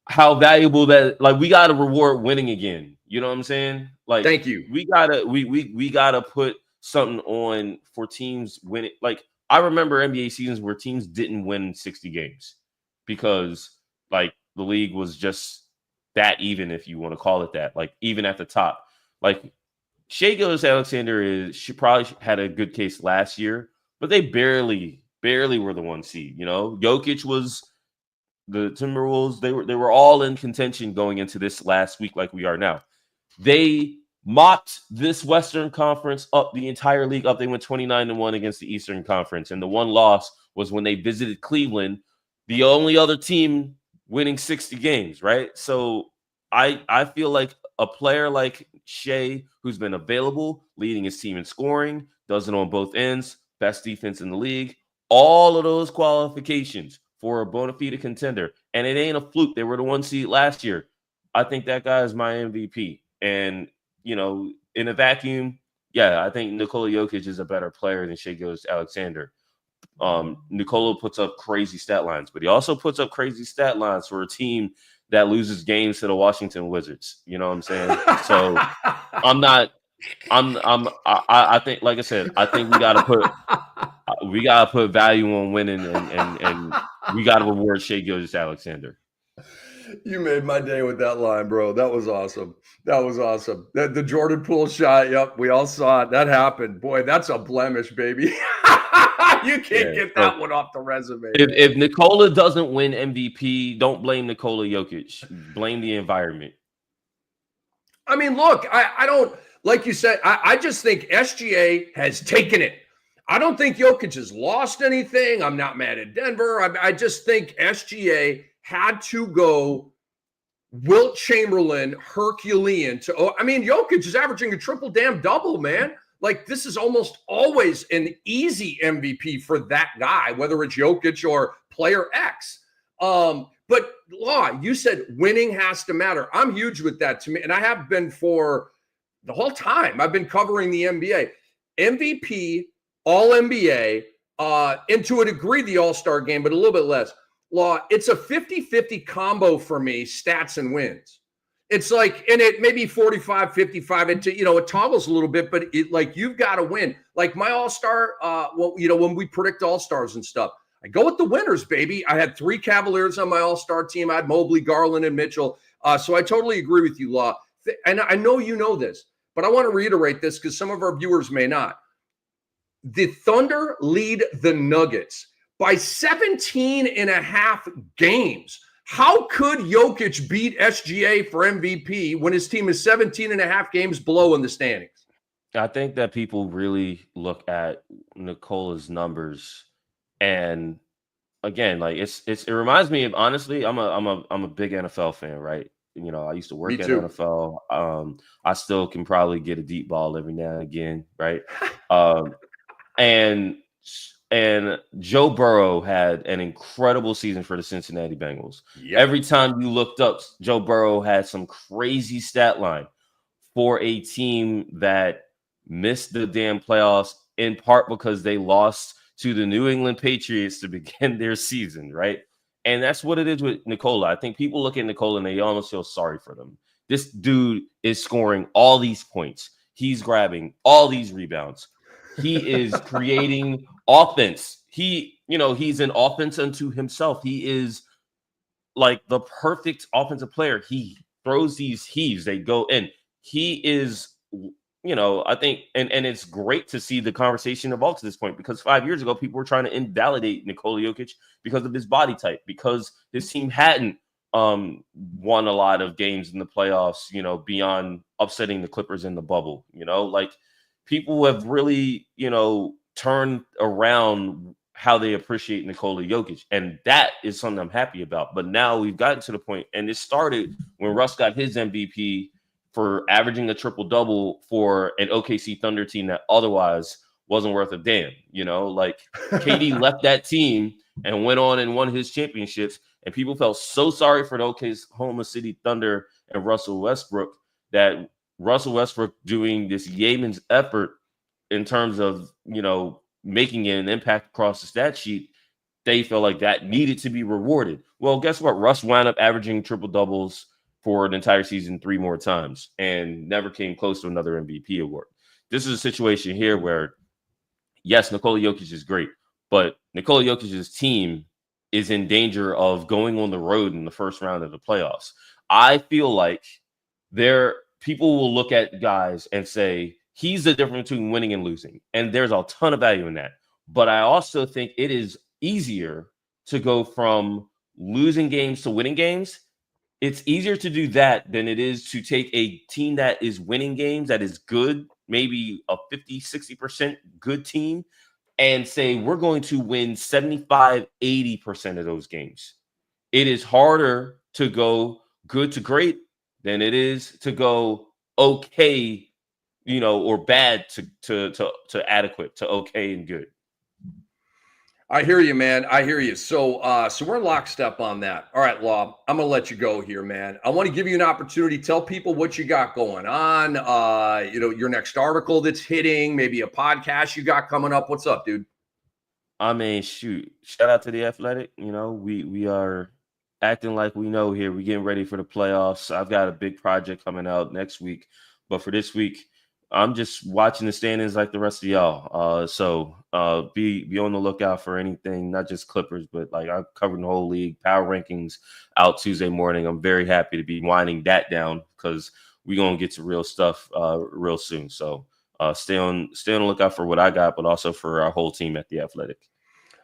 [SPEAKER 2] how valuable that, like, we got to reward winning again. You know what I'm saying? Like
[SPEAKER 1] Thank you.
[SPEAKER 2] we gotta put something on for teams winning. Like I remember NBA seasons where teams didn't win 60 games because like the league was just that even, if you want to call it that, like even at the top. Like Shai Gilgeous-Alexander she probably had a good case last year, but they barely were the 1 seed. Jokic was the Timberwolves. They were all in contention going into this last week, like we are now. They mopped this Western Conference up, the entire league up. They went 29-1 against the Eastern Conference, and the one loss was when they visited Cleveland, the only other team winning 60 games, right? So I feel like a player like Shai, who's been available, leading his team in scoring, does it on both ends, best defense in the league, all of those qualifications for a bona fide contender. And it ain't a fluke. They were the 1 seed last year. I think that guy is my MVP. And, in a vacuum, yeah, I think Nikola Jokic is a better player than Shai Gilgeous-Alexander. Nikola puts up crazy stat lines, but he also puts up crazy stat lines for a team that loses games to the Washington Wizards. You know what I'm saying? So I think, like I said, I think we gotta put value on winning, and we gotta reward Shai Gilgeous-Alexander.
[SPEAKER 1] You made my day with that line, bro. That was awesome. That was awesome. The Jordan Poole shot. Yep, we all saw it. That happened. Boy, that's a blemish, baby. You can't get that one off the resume.
[SPEAKER 2] If Nikola doesn't win MVP, don't blame Nikola Jokic. Blame the environment.
[SPEAKER 1] I mean, look, I don't, like you said, I just think SGA has taken it. I don't think Jokic has lost anything. I'm not mad at Denver. I just think SGA had to go Wilt Chamberlain, Herculean Jokic is averaging a triple damn double, man. Like, this is almost always an easy MVP for that guy, whether it's Jokic or player X. But Law, you said winning has to matter. I'm huge with that to me. And I have been for the whole time I've been covering the NBA. MVP, All NBA, and to a degree, the All-Star game, but a little bit less. Law, it's a 50-50 combo for me, stats and wins. It's like, and it maybe 45, 55, it toggles a little bit, but you've got to win. Like my All-Star, when we predict All-Stars and stuff, I go with the winners, baby. I had 3 Cavaliers on my All-Star team. I had Mobley, Garland, and Mitchell. So I totally agree with you, Law. And I know you know this, but I want to reiterate this because some of our viewers may not. The Thunder lead the Nuggets by 17 and a half games. How could Jokic beat SGA for MVP when his team is 17 and a half games below in the standings?
[SPEAKER 2] I think that people really look at Nikola's numbers, and again, like it reminds me of, honestly, I'm a big NFL fan, right? I used to work at NFL. I still can probably get a deep ball every now and again, right? And Joe Burrow had an incredible season for the Cincinnati Bengals. Yep. Every time you looked up, Joe Burrow had some crazy stat line for a team that missed the damn playoffs, in part because they lost to the New England Patriots to begin their season, right? And that's what it is with Nikola. I think people look at Nikola and they almost feel sorry for them. This dude is scoring all these points. He's grabbing all these rebounds. He is creating offense. He's an offense unto himself. He is like the perfect offensive player. He throws these heaves, they go in. He is, I think, and it's great to see the conversation evolve to this point, because 5 years ago, people were trying to invalidate Nikola Jokic because of his body type, because his team hadn't won a lot of games in the playoffs, beyond upsetting the Clippers in the bubble. People have really, turned around how they appreciate Nikola Jokic. And that is something I'm happy about. But now we've gotten to the point, and it started when Russ got his MVP for averaging a triple-double for an OKC Thunder team that otherwise wasn't worth a damn. Like KD left that team and went on and won his championships, and people felt so sorry for the Oklahoma City Thunder and Russell Westbrook that Russell Westbrook doing this yeoman's effort in terms of, making an impact across the stat sheet, they felt like that needed to be rewarded. Well, guess what? Russ wound up averaging triple doubles for an entire season 3 more times and never came close to another MVP award. This is a situation here where, yes, Nikola Jokic is great, but Nikola Jokic's team is in danger of going on the road in the first round of the playoffs. I feel like people will look at guys and say, he's the difference between winning and losing. And there's a ton of value in that. But I also think it is easier to go from losing games to winning games. It's easier to do that than it is to take a team that is winning games, that is good, maybe a 50, 60% good team, and say, we're going to win 75, 80% of those games. It is harder to go good to great than it is to go okay, or bad to adequate, to okay and good.
[SPEAKER 1] I hear you, man. I hear you. So we're in lockstep on that. All right, Law, I'm going to let you go here, man. I want to give you an opportunity. Tell people what you got going on. Your next article that's hitting, maybe a podcast you got coming up. What's up, dude?
[SPEAKER 2] I mean, shoot, shout out to The Athletic. We are acting like we know here. We're getting ready for the playoffs. I've got a big project coming out next week. But for this week, I'm just watching the standings like the rest of y'all. So be on the lookout for anything, not just Clippers, but like I've covered the whole league. Power rankings out Tuesday morning. I'm very happy to be winding that down because we're going to get to real stuff real soon. So stay on the lookout for what I got, but also for our whole team at The Athletic.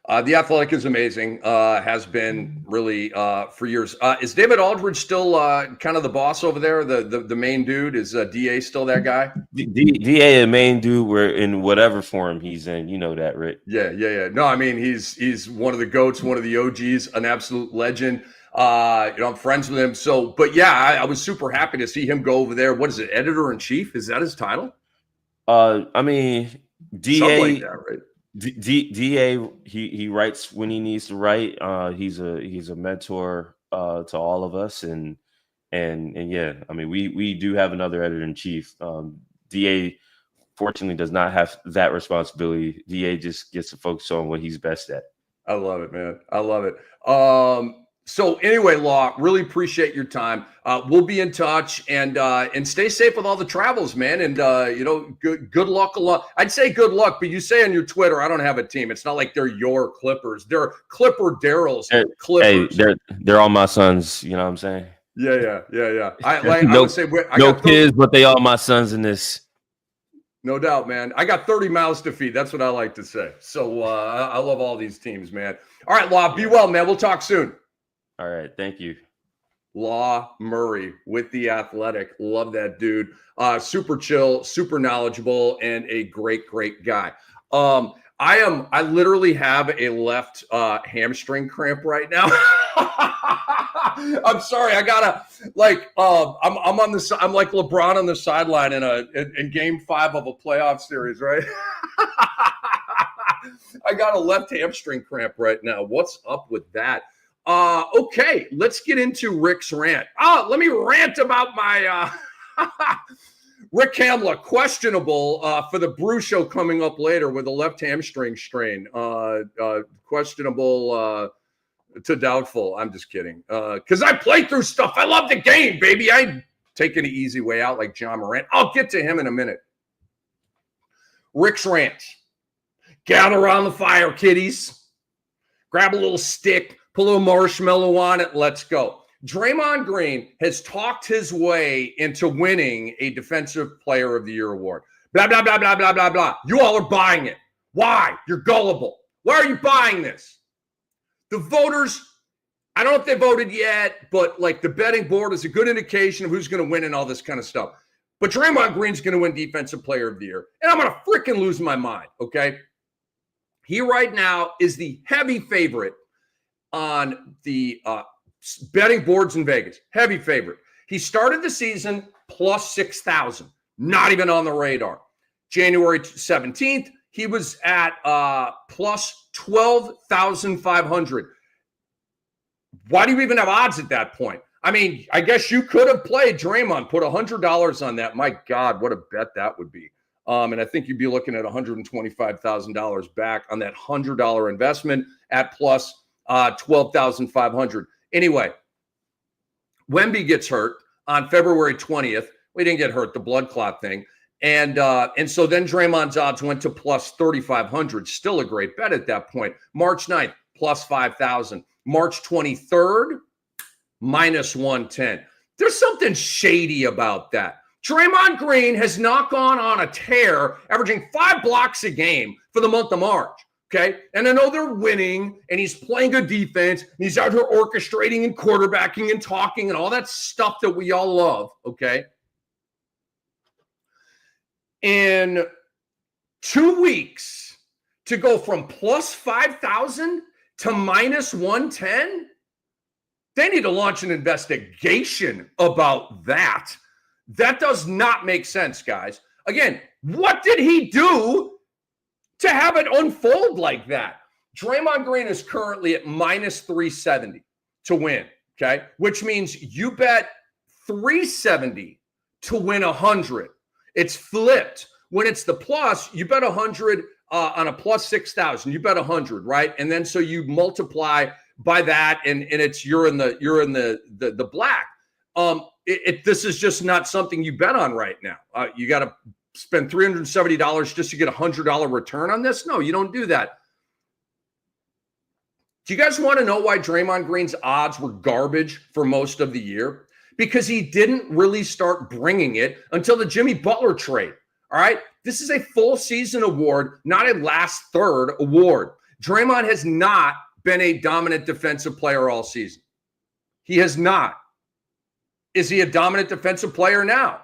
[SPEAKER 1] The Athletic is amazing. Has been really for years. Is David Aldridge still kind of the boss over there? The main dude? Is DA still that guy?
[SPEAKER 2] DA, the main dude. We're in whatever form he's in. You know that, Rick.
[SPEAKER 1] Yeah. No, I mean he's one of the GOATs, one of the OGs, an absolute legend. I'm friends with him. So, but yeah, I was super happy to see him go over there. What is it? Editor in chief? Is that his title?
[SPEAKER 2] I mean, DA.
[SPEAKER 1] Something like that, right?
[SPEAKER 2] DA, he writes when he needs to write. He's a mentor to all of us, and yeah, I mean we do have another editor in chief. DA fortunately does not have that responsibility. DA just gets to focus on what he's best at.
[SPEAKER 1] I love it, man. I love it. So anyway, Law, really appreciate your time. We'll be in touch and stay safe with all the travels, man. And good luck a lot. I'd say good luck, but you say on your Twitter, I don't have a team. It's not like they're your Clippers. They're Clipper Daryl's Clippers.
[SPEAKER 2] Hey, they're all my sons. You know what I'm saying?
[SPEAKER 1] Yeah. I would say
[SPEAKER 2] no kids, but they all my sons in this.
[SPEAKER 1] No doubt, man. I got 30 mouths to feed. That's what I like to say. So I love all these teams, man. All right, Law, be well, man. We'll talk soon.
[SPEAKER 2] All right. Thank you.
[SPEAKER 1] Law Murray with The Athletic. Love that dude. Super chill, super knowledgeable, and a great guy. I literally have a left hamstring cramp right now. I'm sorry. I gotta I'm like LeBron on the sideline in game 5 of a playoff series, right? I got a left hamstring cramp right now. What's up with that? Okay, let's get into Rick's rant. Let me rant about my Rick Kamla, questionable for the Brew Show coming up later with a left hamstring strain. Questionable to doubtful. I'm just kidding. Because I play through stuff. I love the game, baby. I take an easy way out like John Morant. I'll get to him in a minute. Rick's rant. Gather around the fire, kiddies. Grab a little stick. Put a little marshmallow on it. Let's go. Draymond Green has talked his way into winning a Defensive Player of the Year award. Blah, blah, blah, blah, blah, blah, blah. You all are buying it. Why? You're gullible. Why are you buying this? The voters, I don't know if they voted yet, but like the betting board is a good indication of who's going to win and all this kind of stuff. But Draymond Green's going to win Defensive Player of the Year. And I'm going to freaking lose my mind, okay? He right now is the heavy favorite on the betting boards in Vegas. Heavy favorite. He started the season plus 6,000. Not even on the radar. January 17th, he was at plus 12,500. Why do you even have odds at that point? I mean, I guess you could have played Draymond, put $100 on that. My God, what a bet that would be. And I think you'd be looking at $125,000 back on that $100 investment at plus 12,500. Anyway, Wemby gets hurt on February 20th. We didn't get hurt, the blood clot thing. And so then Draymond's odds went to plus 3,500. Still a great bet at that point. March 9th, plus 5,000. March 23rd, minus 110. There's something shady about that. Draymond Green has not gone on a tear, averaging 5 blocks a game for the month of March. Okay. And I know they're winning and he's playing good defense. And he's out here orchestrating and quarterbacking and talking and all that stuff that we all love. Okay. In 2 weeks to go from plus 5,000 to minus 110, they need to launch an investigation about that. That does not make sense, guys. Again, what did he do to have it unfold like that? Draymond Green is currently at minus 370 to win, okay? Which means you bet 370 to win 100. It's flipped. When it's the plus, you bet 100 on a plus 6,000. You bet 100, right? And then so you multiply by that, and it's you're in the black. This is just not something you bet on right now. You got to spend $370 just to get a $100 return on this. No, you don't do that. Do you guys want to know why Draymond Green's odds were garbage for most of the year? Because he didn't really start bringing it until the Jimmy Butler trade. All right. This is a full season award, not a last third award. Draymond has not been a dominant defensive player all season. He has not. Is he a dominant defensive player now?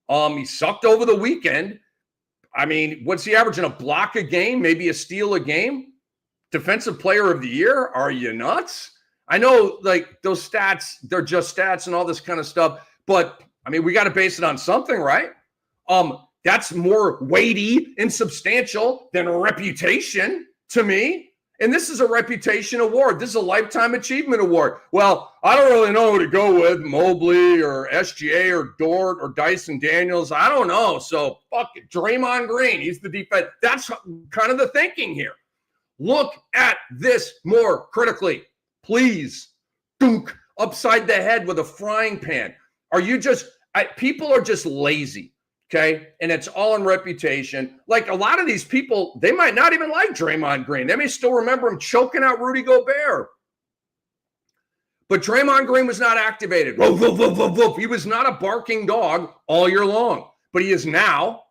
[SPEAKER 1] He sucked over the weekend. I mean, what's he averaging? A block a game, maybe a steal a game? Defensive player of the year? Are you nuts? I know, like, those stats, they're just stats and all this kind of stuff. But, I mean, we got to base it on something, right? That's more weighty and substantial than a reputation to me. And this is a reputation award. This is a lifetime achievement award. Well, I don't really know who to go with, Mobley or SGA or Dort or Dyson Daniels. I don't know. So, fuck it. Draymond Green, he's the defense. That's kind of the thinking here. Look at this more critically. Please, dunk upside the head with a frying pan. Are you just, people are just lazy. Okay. And it's all in reputation. Like a lot of these people, they might not even like Draymond Green. They may still remember him choking out Rudy Gobert. But Draymond Green was not activated. Woof, woof, woof, woof, woof. He was not a barking dog all year long. But he is now.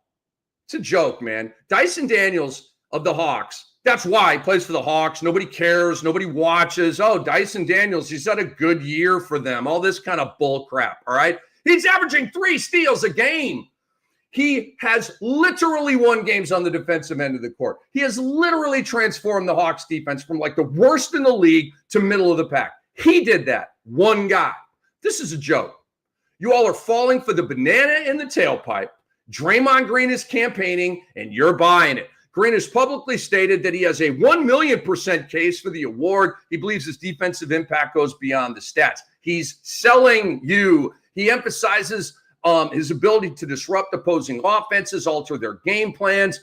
[SPEAKER 1] It's a joke, man. Dyson Daniels of the Hawks. That's why he plays for the Hawks. Nobody cares. Nobody watches. Oh, Dyson Daniels, he's had a good year for them. All this kind of bull crap. All right. He's averaging 3 steals a game. He has literally won games on the defensive end of the court. He has literally transformed the Hawks defense from like the worst in the league to middle of the pack. He did that. One guy. This is a joke. You all are falling for the banana in the tailpipe. Draymond Green is campaigning and you're buying it. Green has publicly stated that he has a 1,000,000% case for the award. He believes his defensive impact goes beyond the stats. He's selling you. He emphasizes his ability to disrupt opposing offenses, alter their game plans,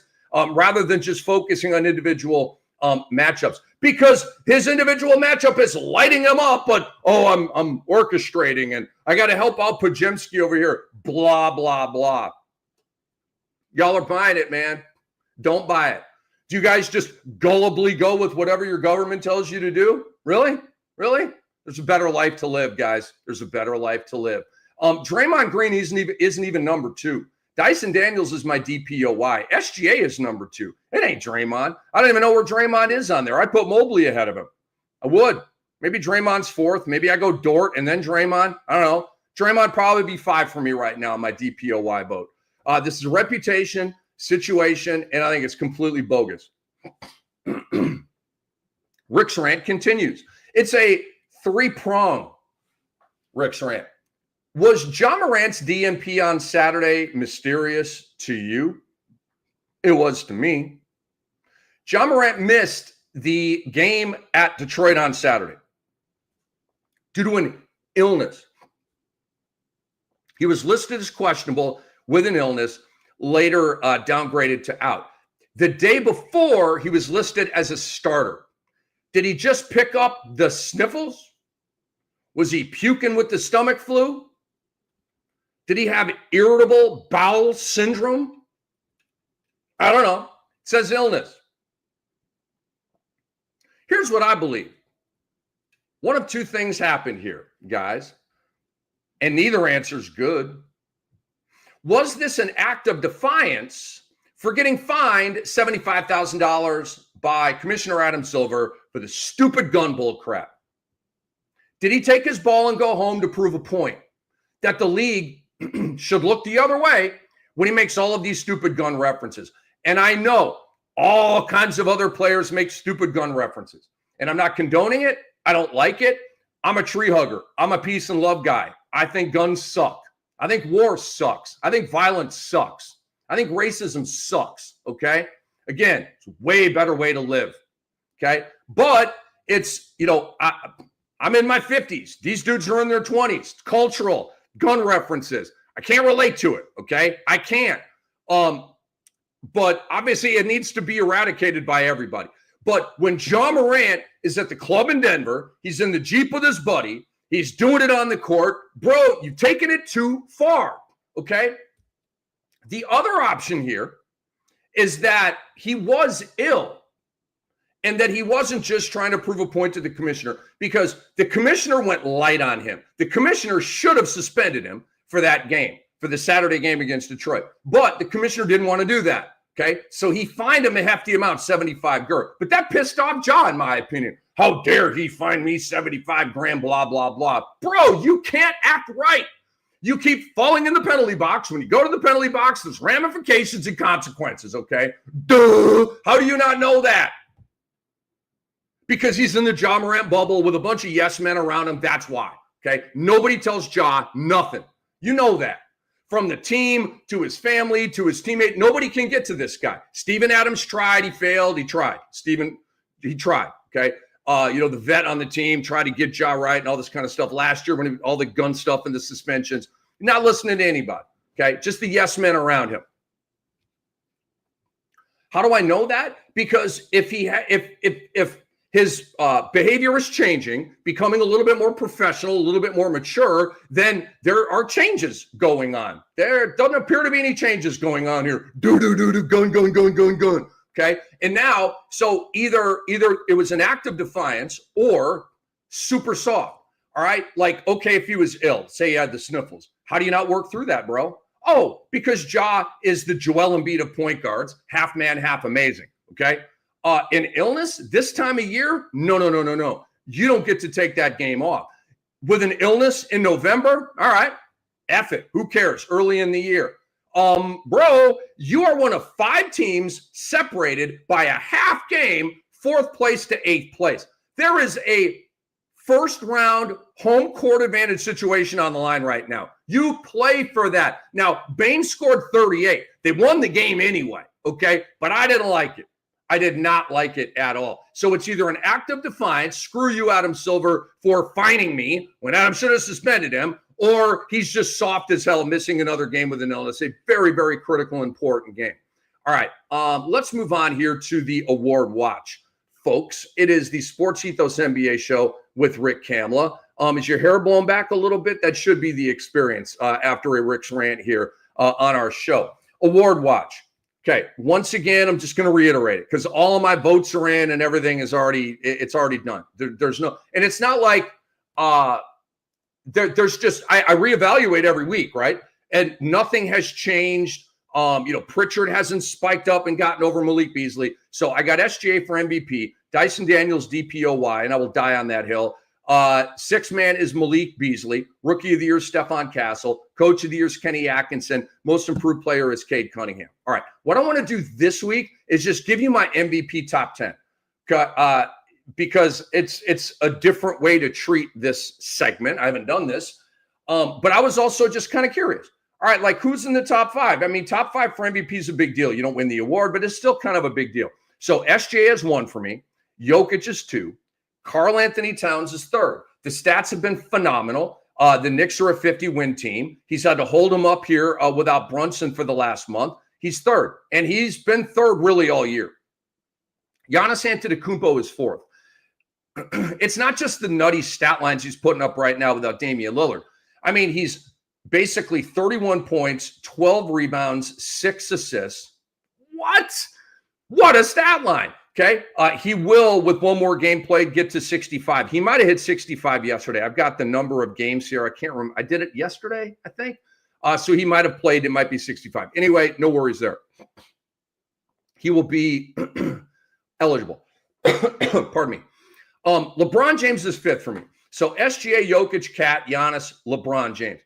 [SPEAKER 1] rather than just focusing on individual matchups. Because his individual matchup is lighting him up, but, I'm orchestrating, and I got to help out Pajemski over here. Blah, blah, blah. Y'all are buying it, man. Don't buy it. Do you guys just gullibly go with whatever your government tells you to do? Really? Really? There's a better life to live, guys. There's a better life to live. Draymond Green isn't even number 2. Dyson Daniels is my DPOY. SGA is number 2. It ain't Draymond. I don't even know where Draymond is on there. I put Mobley ahead of him. I would. Maybe Draymond's 4th. Maybe I go Dort and then Draymond. I don't know. Draymond probably be 5 for me right now in my DPOY vote. This is a reputation situation, and I think it's completely bogus. Rick's rant continues. It's a 3-prong Rick's rant. Was Ja Morant's DNP on Saturday mysterious to you? It was to me. Ja Morant missed the game at Detroit on Saturday due to an illness. He was listed as questionable with an illness, later downgraded to out. The day before, he was listed as a starter. Did he just pick up the sniffles? Was he puking with the stomach flu? Did he have irritable bowel syndrome? I don't know. It says illness. Here's what I believe. One of two things happened here, guys, and neither answer is good. Was this an act of defiance for getting fined $75,000 by Commissioner Adam Silver for the stupid gun bull crap? Did he take his ball and go home to prove a point that the league should look the other way when he makes all of these stupid gun references? And I know all kinds of other players make stupid gun references, and I'm not condoning it. I don't like it. I'm a tree hugger. I'm a peace and love guy. I think guns suck. I think war sucks. I think violence sucks. I think racism sucks, okay? Again, it's a way better way to live, okay? But it's, I'm in my 50s. These dudes are in their 20s. Cultural, gun references. I can't relate to it, okay? I can't. But obviously it needs to be eradicated by everybody. But when Ja Morant is at the club in Denver, he's in the Jeep with his buddy, he's doing it on the court, bro, you've taken it too far, okay? The other option here is that he was ill and that he wasn't just trying to prove a point to the commissioner, because the commissioner went light on him. The commissioner should have suspended him for that game, for the Saturday game against Detroit. But the commissioner didn't want to do that. Okay, so he fined him a hefty amount, 75 grand. But that pissed off Ja, in my opinion. How dare he fine me 75 grand, blah, blah, blah. Bro, you can't act right. You keep falling in the penalty box. When you go to the penalty box, there's ramifications and consequences, okay? Duh. How do you not know that? Because he's in the Ja Morant bubble with a bunch of yes men around him. That's why, okay? Nobody tells Ja nothing. You know that. From the team to his family to his teammate, nobody can get to this guy. Steven Adams tried. He failed. He tried. He tried, okay? The vet on the team tried to get Ja right and all this kind of stuff last year when all the gun stuff and the suspensions. Not listening to anybody, okay? Just the yes men around him. How do I know that? Because if his behavior is changing, becoming a little bit more professional, a little bit more mature, then there are changes going on. There doesn't appear to be any changes going on here. Gun. Okay. And now, so either it was an act of defiance or super soft. All right. Like, okay, if he was ill, say he had the sniffles, how do you not work through that, bro? Oh, because Ja is the Joel Embiid of point guards, half man, half amazing. Okay. In illness this time of year, no. You don't get to take that game off. With an illness in November, all right, F it. Who cares? Early in the year. Bro, you are one of 5 teams separated by a half game, 4th place to 8th place. There is a first round home court advantage situation on the line right now. You play for that. Now, Bain scored 38. They won the game anyway, okay? But I didn't like it. I did not like it at all. So it's either an act of defiance, screw you, Adam Silver, for fining me when Adam should have suspended him, or he's just soft as hell, missing another game with an illness. A very, very critical, important game. All right, let's move on here to the award watch, folks. It is the SportsEthos NBA Show with Rick Kamla. Is your hair blown back a little bit? That should be the experience after a Rick's rant here on our show. Award watch. Okay, once again, I'm just going to reiterate it because all of my votes are in and everything is already done. There's no, and it's not like there's just, I reevaluate every week, right? And nothing has changed. Pritchard hasn't spiked up and gotten over Malik Beasley. So I got SGA for MVP, Dyson Daniels DPOY, and I will die on that hill. 6th man is Malik Beasley. Rookie of the year, Stephon Castle. Coach of the year is Kenny Atkinson. Most improved player is Cade Cunningham. All right. What I want to do this week is just give you my MVP top 10. Because it's a different way to treat this segment. I haven't done this. But I was also just kind of curious. All right, like who's in the top 5? I mean, top 5 for MVP is a big deal. You don't win the award, but it's still kind of a big deal. So SJ is 1 for me. Jokic is 2. Karl Anthony Towns is 3rd. The stats have been phenomenal. The Knicks are a 50-win team. He's had to hold him up here without Brunson for the last month. He's 3rd, and he's been 3rd really all year. Giannis Antetokounmpo is 4th. It's not just the nutty stat lines he's putting up right now without Damian Lillard. I mean, he's basically 31 points, 12 rebounds, 6 assists. What a stat line. Okay. He will, with one more game played, get to 65. He might have hit 65 yesterday. I've got the number of games here. I can't remember. I did it yesterday, I think. So he might have played. It might be 65. Anyway, no worries there. He will be eligible. Pardon me. LeBron James is 5th for me. So SGA, Jokic, Kat, Giannis, LeBron James.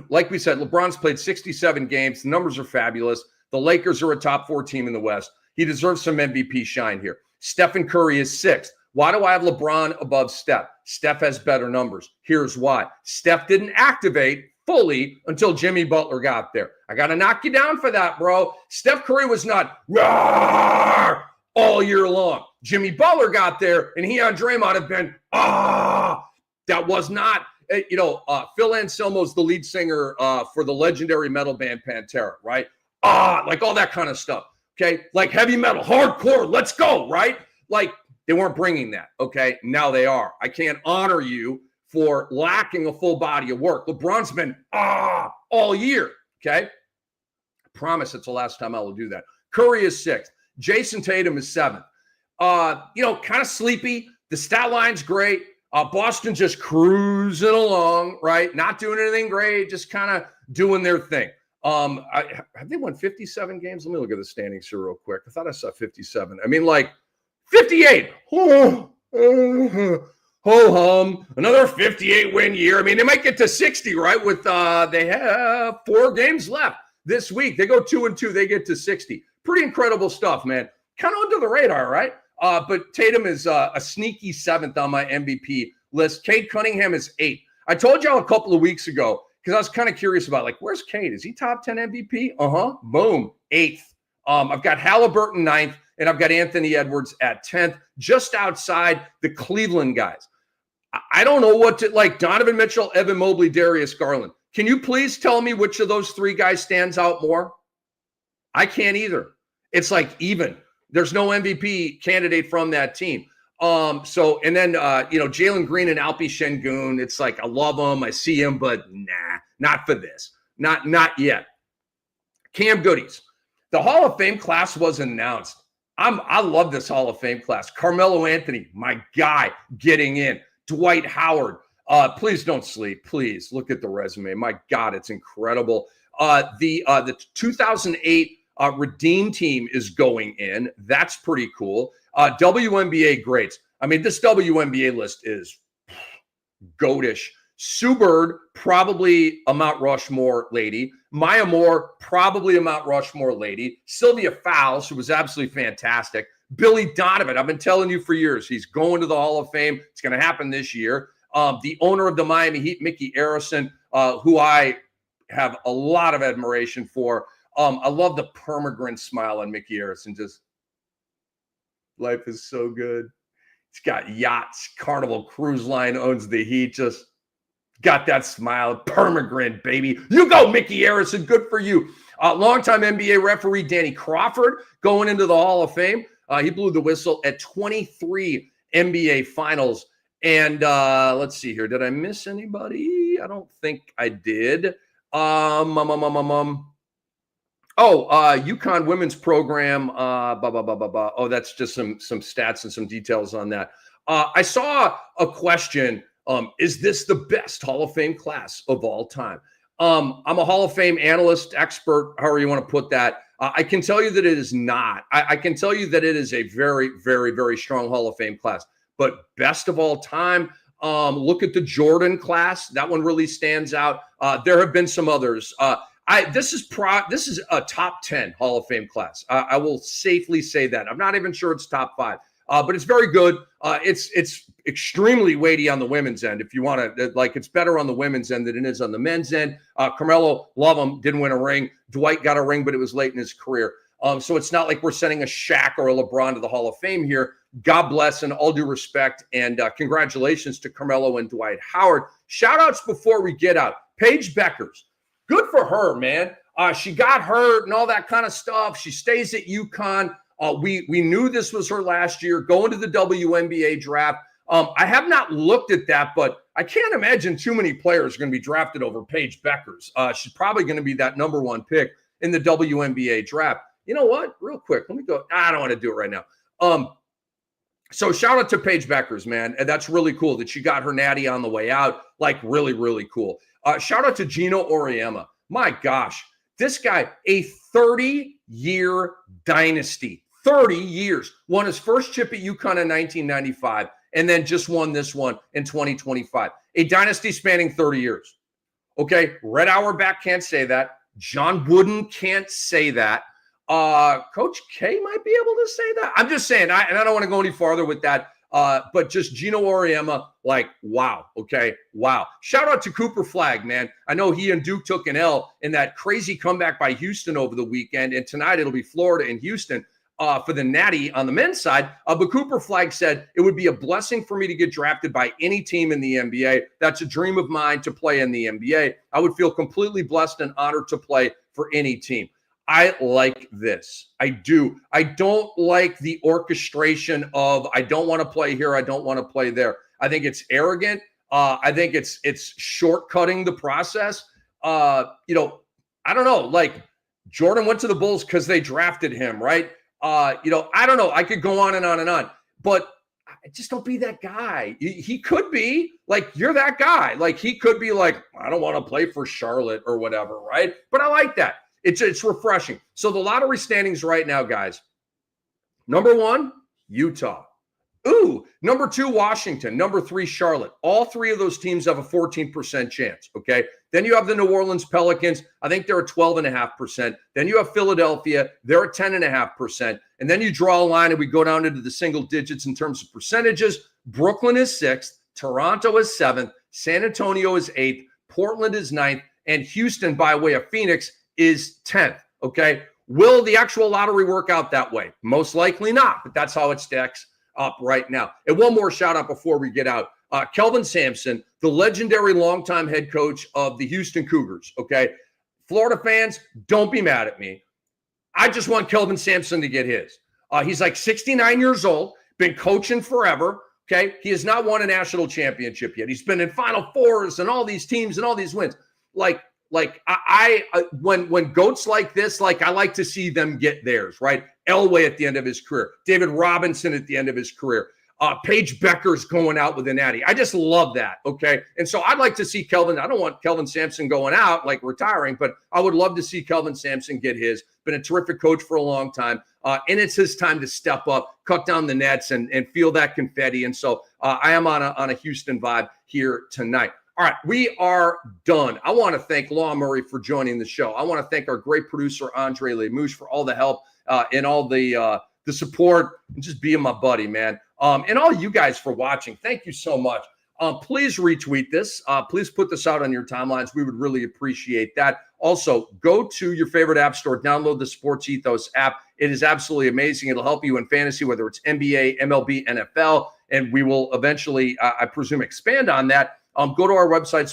[SPEAKER 1] Like we said, LeBron's played 67 games. The numbers are fabulous. The Lakers are a top 4 team in the West. He deserves some MVP shine here. Stephen Curry is 6th. Why do I have LeBron above Steph? Steph has better numbers. Here's why. Steph didn't activate fully until Jimmy Butler got there. I got to knock you down for that, bro. Steph Curry was not all year long. Jimmy Butler got there, and he on Draymond have been, that was not, Phil Anselmo's the lead singer for the legendary metal band Pantera, right? Like all that kind of stuff, okay? Like heavy metal, hardcore, let's go, right? Like they weren't bringing that, okay? Now they are. I can't honor you for lacking a full body of work. LeBron's been, all year, okay? I promise it's the last time I will do that. Curry is 6th. Jason Tatum is 7th. Kind of sleepy. The stat line's great. Boston just cruising along, right? Not doing anything great, just kind of doing their thing. Have they won 57 games? Let me look at the standings here real quick. I thought I saw 57. I mean, like 58. Ho-hum. Another 58-win year. I mean, they might get to 60, right? With they have 4 games left this week. They go 2-2. They get to 60. Pretty incredible stuff, man. Kind of under the radar, right? But Tatum is a sneaky 7th on my MVP list. Cade Cunningham is 8th. I told y'all a couple of weeks ago, because I was kind of curious about, like, where's Cade? Is he top 10 MVP? Boom. 8th. I've got Halliburton 9th, and I've got Anthony Edwards at 10th, just outside the Cleveland guys. I don't know what to, like, Donovan Mitchell, Evan Mobley, Darius Garland. Can you please tell me which of those 3 guys stands out more? I can't either. It's like even. There's no MVP candidate from that team. Then Jalen Green and Alpi Şengün, it's like I love him, I see him, but not for this. Not yet. Cam Goodies. The Hall of Fame class was announced. I love this Hall of Fame class. Carmelo Anthony, my guy, getting in. Dwight Howard. Please don't sleep. Please look at the resume. My God, it's incredible. The 2008 Redeem team is going in. That's pretty cool. WNBA greats. I mean, this WNBA list is goatish. Sue Bird, probably a Mount Rushmore lady. Maya Moore, probably a Mount Rushmore lady. Sylvia Fowles, who was absolutely fantastic. Billy Donovan, I've been telling you for years, he's going to the Hall of Fame. It's going to happen this year. The owner of the Miami Heat, Mickey Arison, who I have a lot of admiration for. I love the permagrin smile on Mickey Arison. Just, life is so good. He's got yachts. Carnival Cruise Line owns the Heat. Just got that smile. Permagrin, baby. You go, Mickey Arison. Good for you. Longtime NBA referee Danny Crawford going into the Hall of Fame. He blew the whistle at 23 NBA finals. And let's see here. Did I miss anybody? I don't think I did. UConn women's program. Oh, that's just some stats and some details on that. I saw a question. Is this the best Hall of Fame class of all time? I'm a Hall of Fame analyst, expert, however you want to put that. I can tell you that it is not. I can tell you that it is a very, very, very strong Hall of Fame class. But best of all time, look at the Jordan class. That one really stands out. There have been some others. This is a top 10 Hall of Fame class. I will safely say that. I'm not even sure it's top 5. but it's very good. It's extremely weighty on the women's end. If you want to, like, it's better on the women's end than it is on the men's end. Carmelo, love him, didn't win a ring. Dwight got a ring, but it was late in his career. So it's not like we're sending a Shaq or a LeBron to the Hall of Fame here. God bless and all due respect. And congratulations to Carmelo and Dwight Howard. Shout outs before we get out. Paige Beckers. Good for her, man. She got hurt and all that kind of stuff. She stays at UConn. We knew this was her last year, going to the WNBA draft. I have not looked at that, but I can't imagine too many players are going to be drafted over Paige Beckers. She's probably going to be that number one pick in the WNBA draft. You know what? Real quick, let me go. I don't want to do it right now. So shout out to Paige Beckers, man. And that's really cool that she got her natty on the way out. Like, really, really cool. Shout out to Gino Auriemma. My gosh, this guy, a 30-year dynasty. 30 years. Won his first chip at UConn in 1995 and then just won this one in 2025. A dynasty spanning 30 years. Okay, Red Auerbach can't say that. John Wooden can't say that. Coach K might be able to say that. I'm just saying, and I don't want to go any farther with that, but just Gino Auriemma, like, wow, okay, wow. Shout out to Cooper Flagg, man. I know he and Duke took an L in that crazy comeback by Houston over the weekend, and tonight it'll be Florida and Houston for the Natty on the men's side. But Cooper Flagg said, it would be a blessing for me to get drafted by any team in the NBA. That's a dream of mine to play in the NBA. I would feel completely blessed and honored to play for any team. I like this. I do. I don't like the orchestration of, I don't want to play here, I don't want to play there. I think it's arrogant. I think it's shortcutting the process. I don't know. Like, Jordan went to the Bulls because they drafted him, right? I don't know. I could go on and on and on, but just don't be that guy. He could be like, you're that guy. Like, he could be like, I don't want to play for Charlotte or whatever, right? But I like that. It's refreshing. So the lottery standings right now, guys. Number 1, Utah. Ooh, number 2, Washington. Number 3, Charlotte. All three of those teams have a 14% chance, okay? Then you have the New Orleans Pelicans. I think they're at 12.5%. Then you have Philadelphia. They're at 10.5%. And then you draw a line and we go down into the single digits in terms of percentages. Brooklyn is 6th. Toronto is 7th. San Antonio is 8th. Portland is 9th. And Houston, by way of Phoenix, is 10th, okay? Will the actual lottery work out that way? Most likely not, but that's how it stacks up right now. And one more shout out before we get out. Kelvin Sampson, the legendary longtime head coach of the Houston Cougars, okay? Florida fans, don't be mad at me. I just want Kelvin Sampson to get his. He's like 69 years old, been coaching forever, okay? He has not won a national championship yet. He's been in Final Fours and all these teams and all these wins. When goats like this, like, I like to see them get theirs, right? Elway at the end of his career, David Robinson at the end of his career, Paige Beckers going out with a natty. I just love that, okay? And so I'd like to see Kelvin. I don't want Kelvin Sampson going out, like retiring, but I would love to see Kelvin Sampson get his. Been a terrific coach for a long time, and it's his time to step up, cut down the nets, and feel that confetti. And so I am on a Houston vibe here tonight. All right, we are done. I want to thank Law Murray for joining the show. I want to thank our great producer, Andre Lemouche, for all the help and all the support and just being my buddy, man. And all you guys for watching. Thank you so much. Please retweet this. Please put this out on your timelines. We would really appreciate that. Also, go to your favorite app store, download the SportsEthos app. It is absolutely amazing. It'll help you in fantasy, whether it's NBA, MLB, NFL, and we will eventually, I presume, expand on that. Go to our website,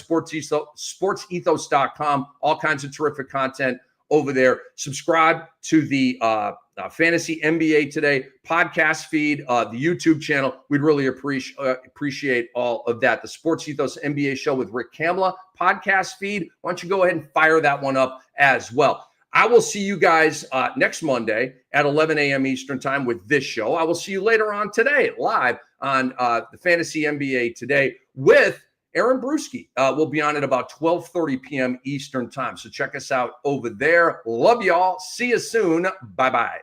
[SPEAKER 1] sportsethos.com. All kinds of terrific content over there. Subscribe to the Fantasy NBA Today podcast feed, the YouTube channel. We'd really appreciate all of that. The SportsEthos NBA Show with Rick Kamla podcast feed. Why don't you go ahead and fire that one up as well. I will see you guys next Monday at 11 a.m. Eastern time with this show. I will see you later on today live on the Fantasy NBA Today with Aaron Brewski. Will be on at about 12:30 p.m. Eastern time. So check us out over there. Love y'all. See you soon. Bye-bye.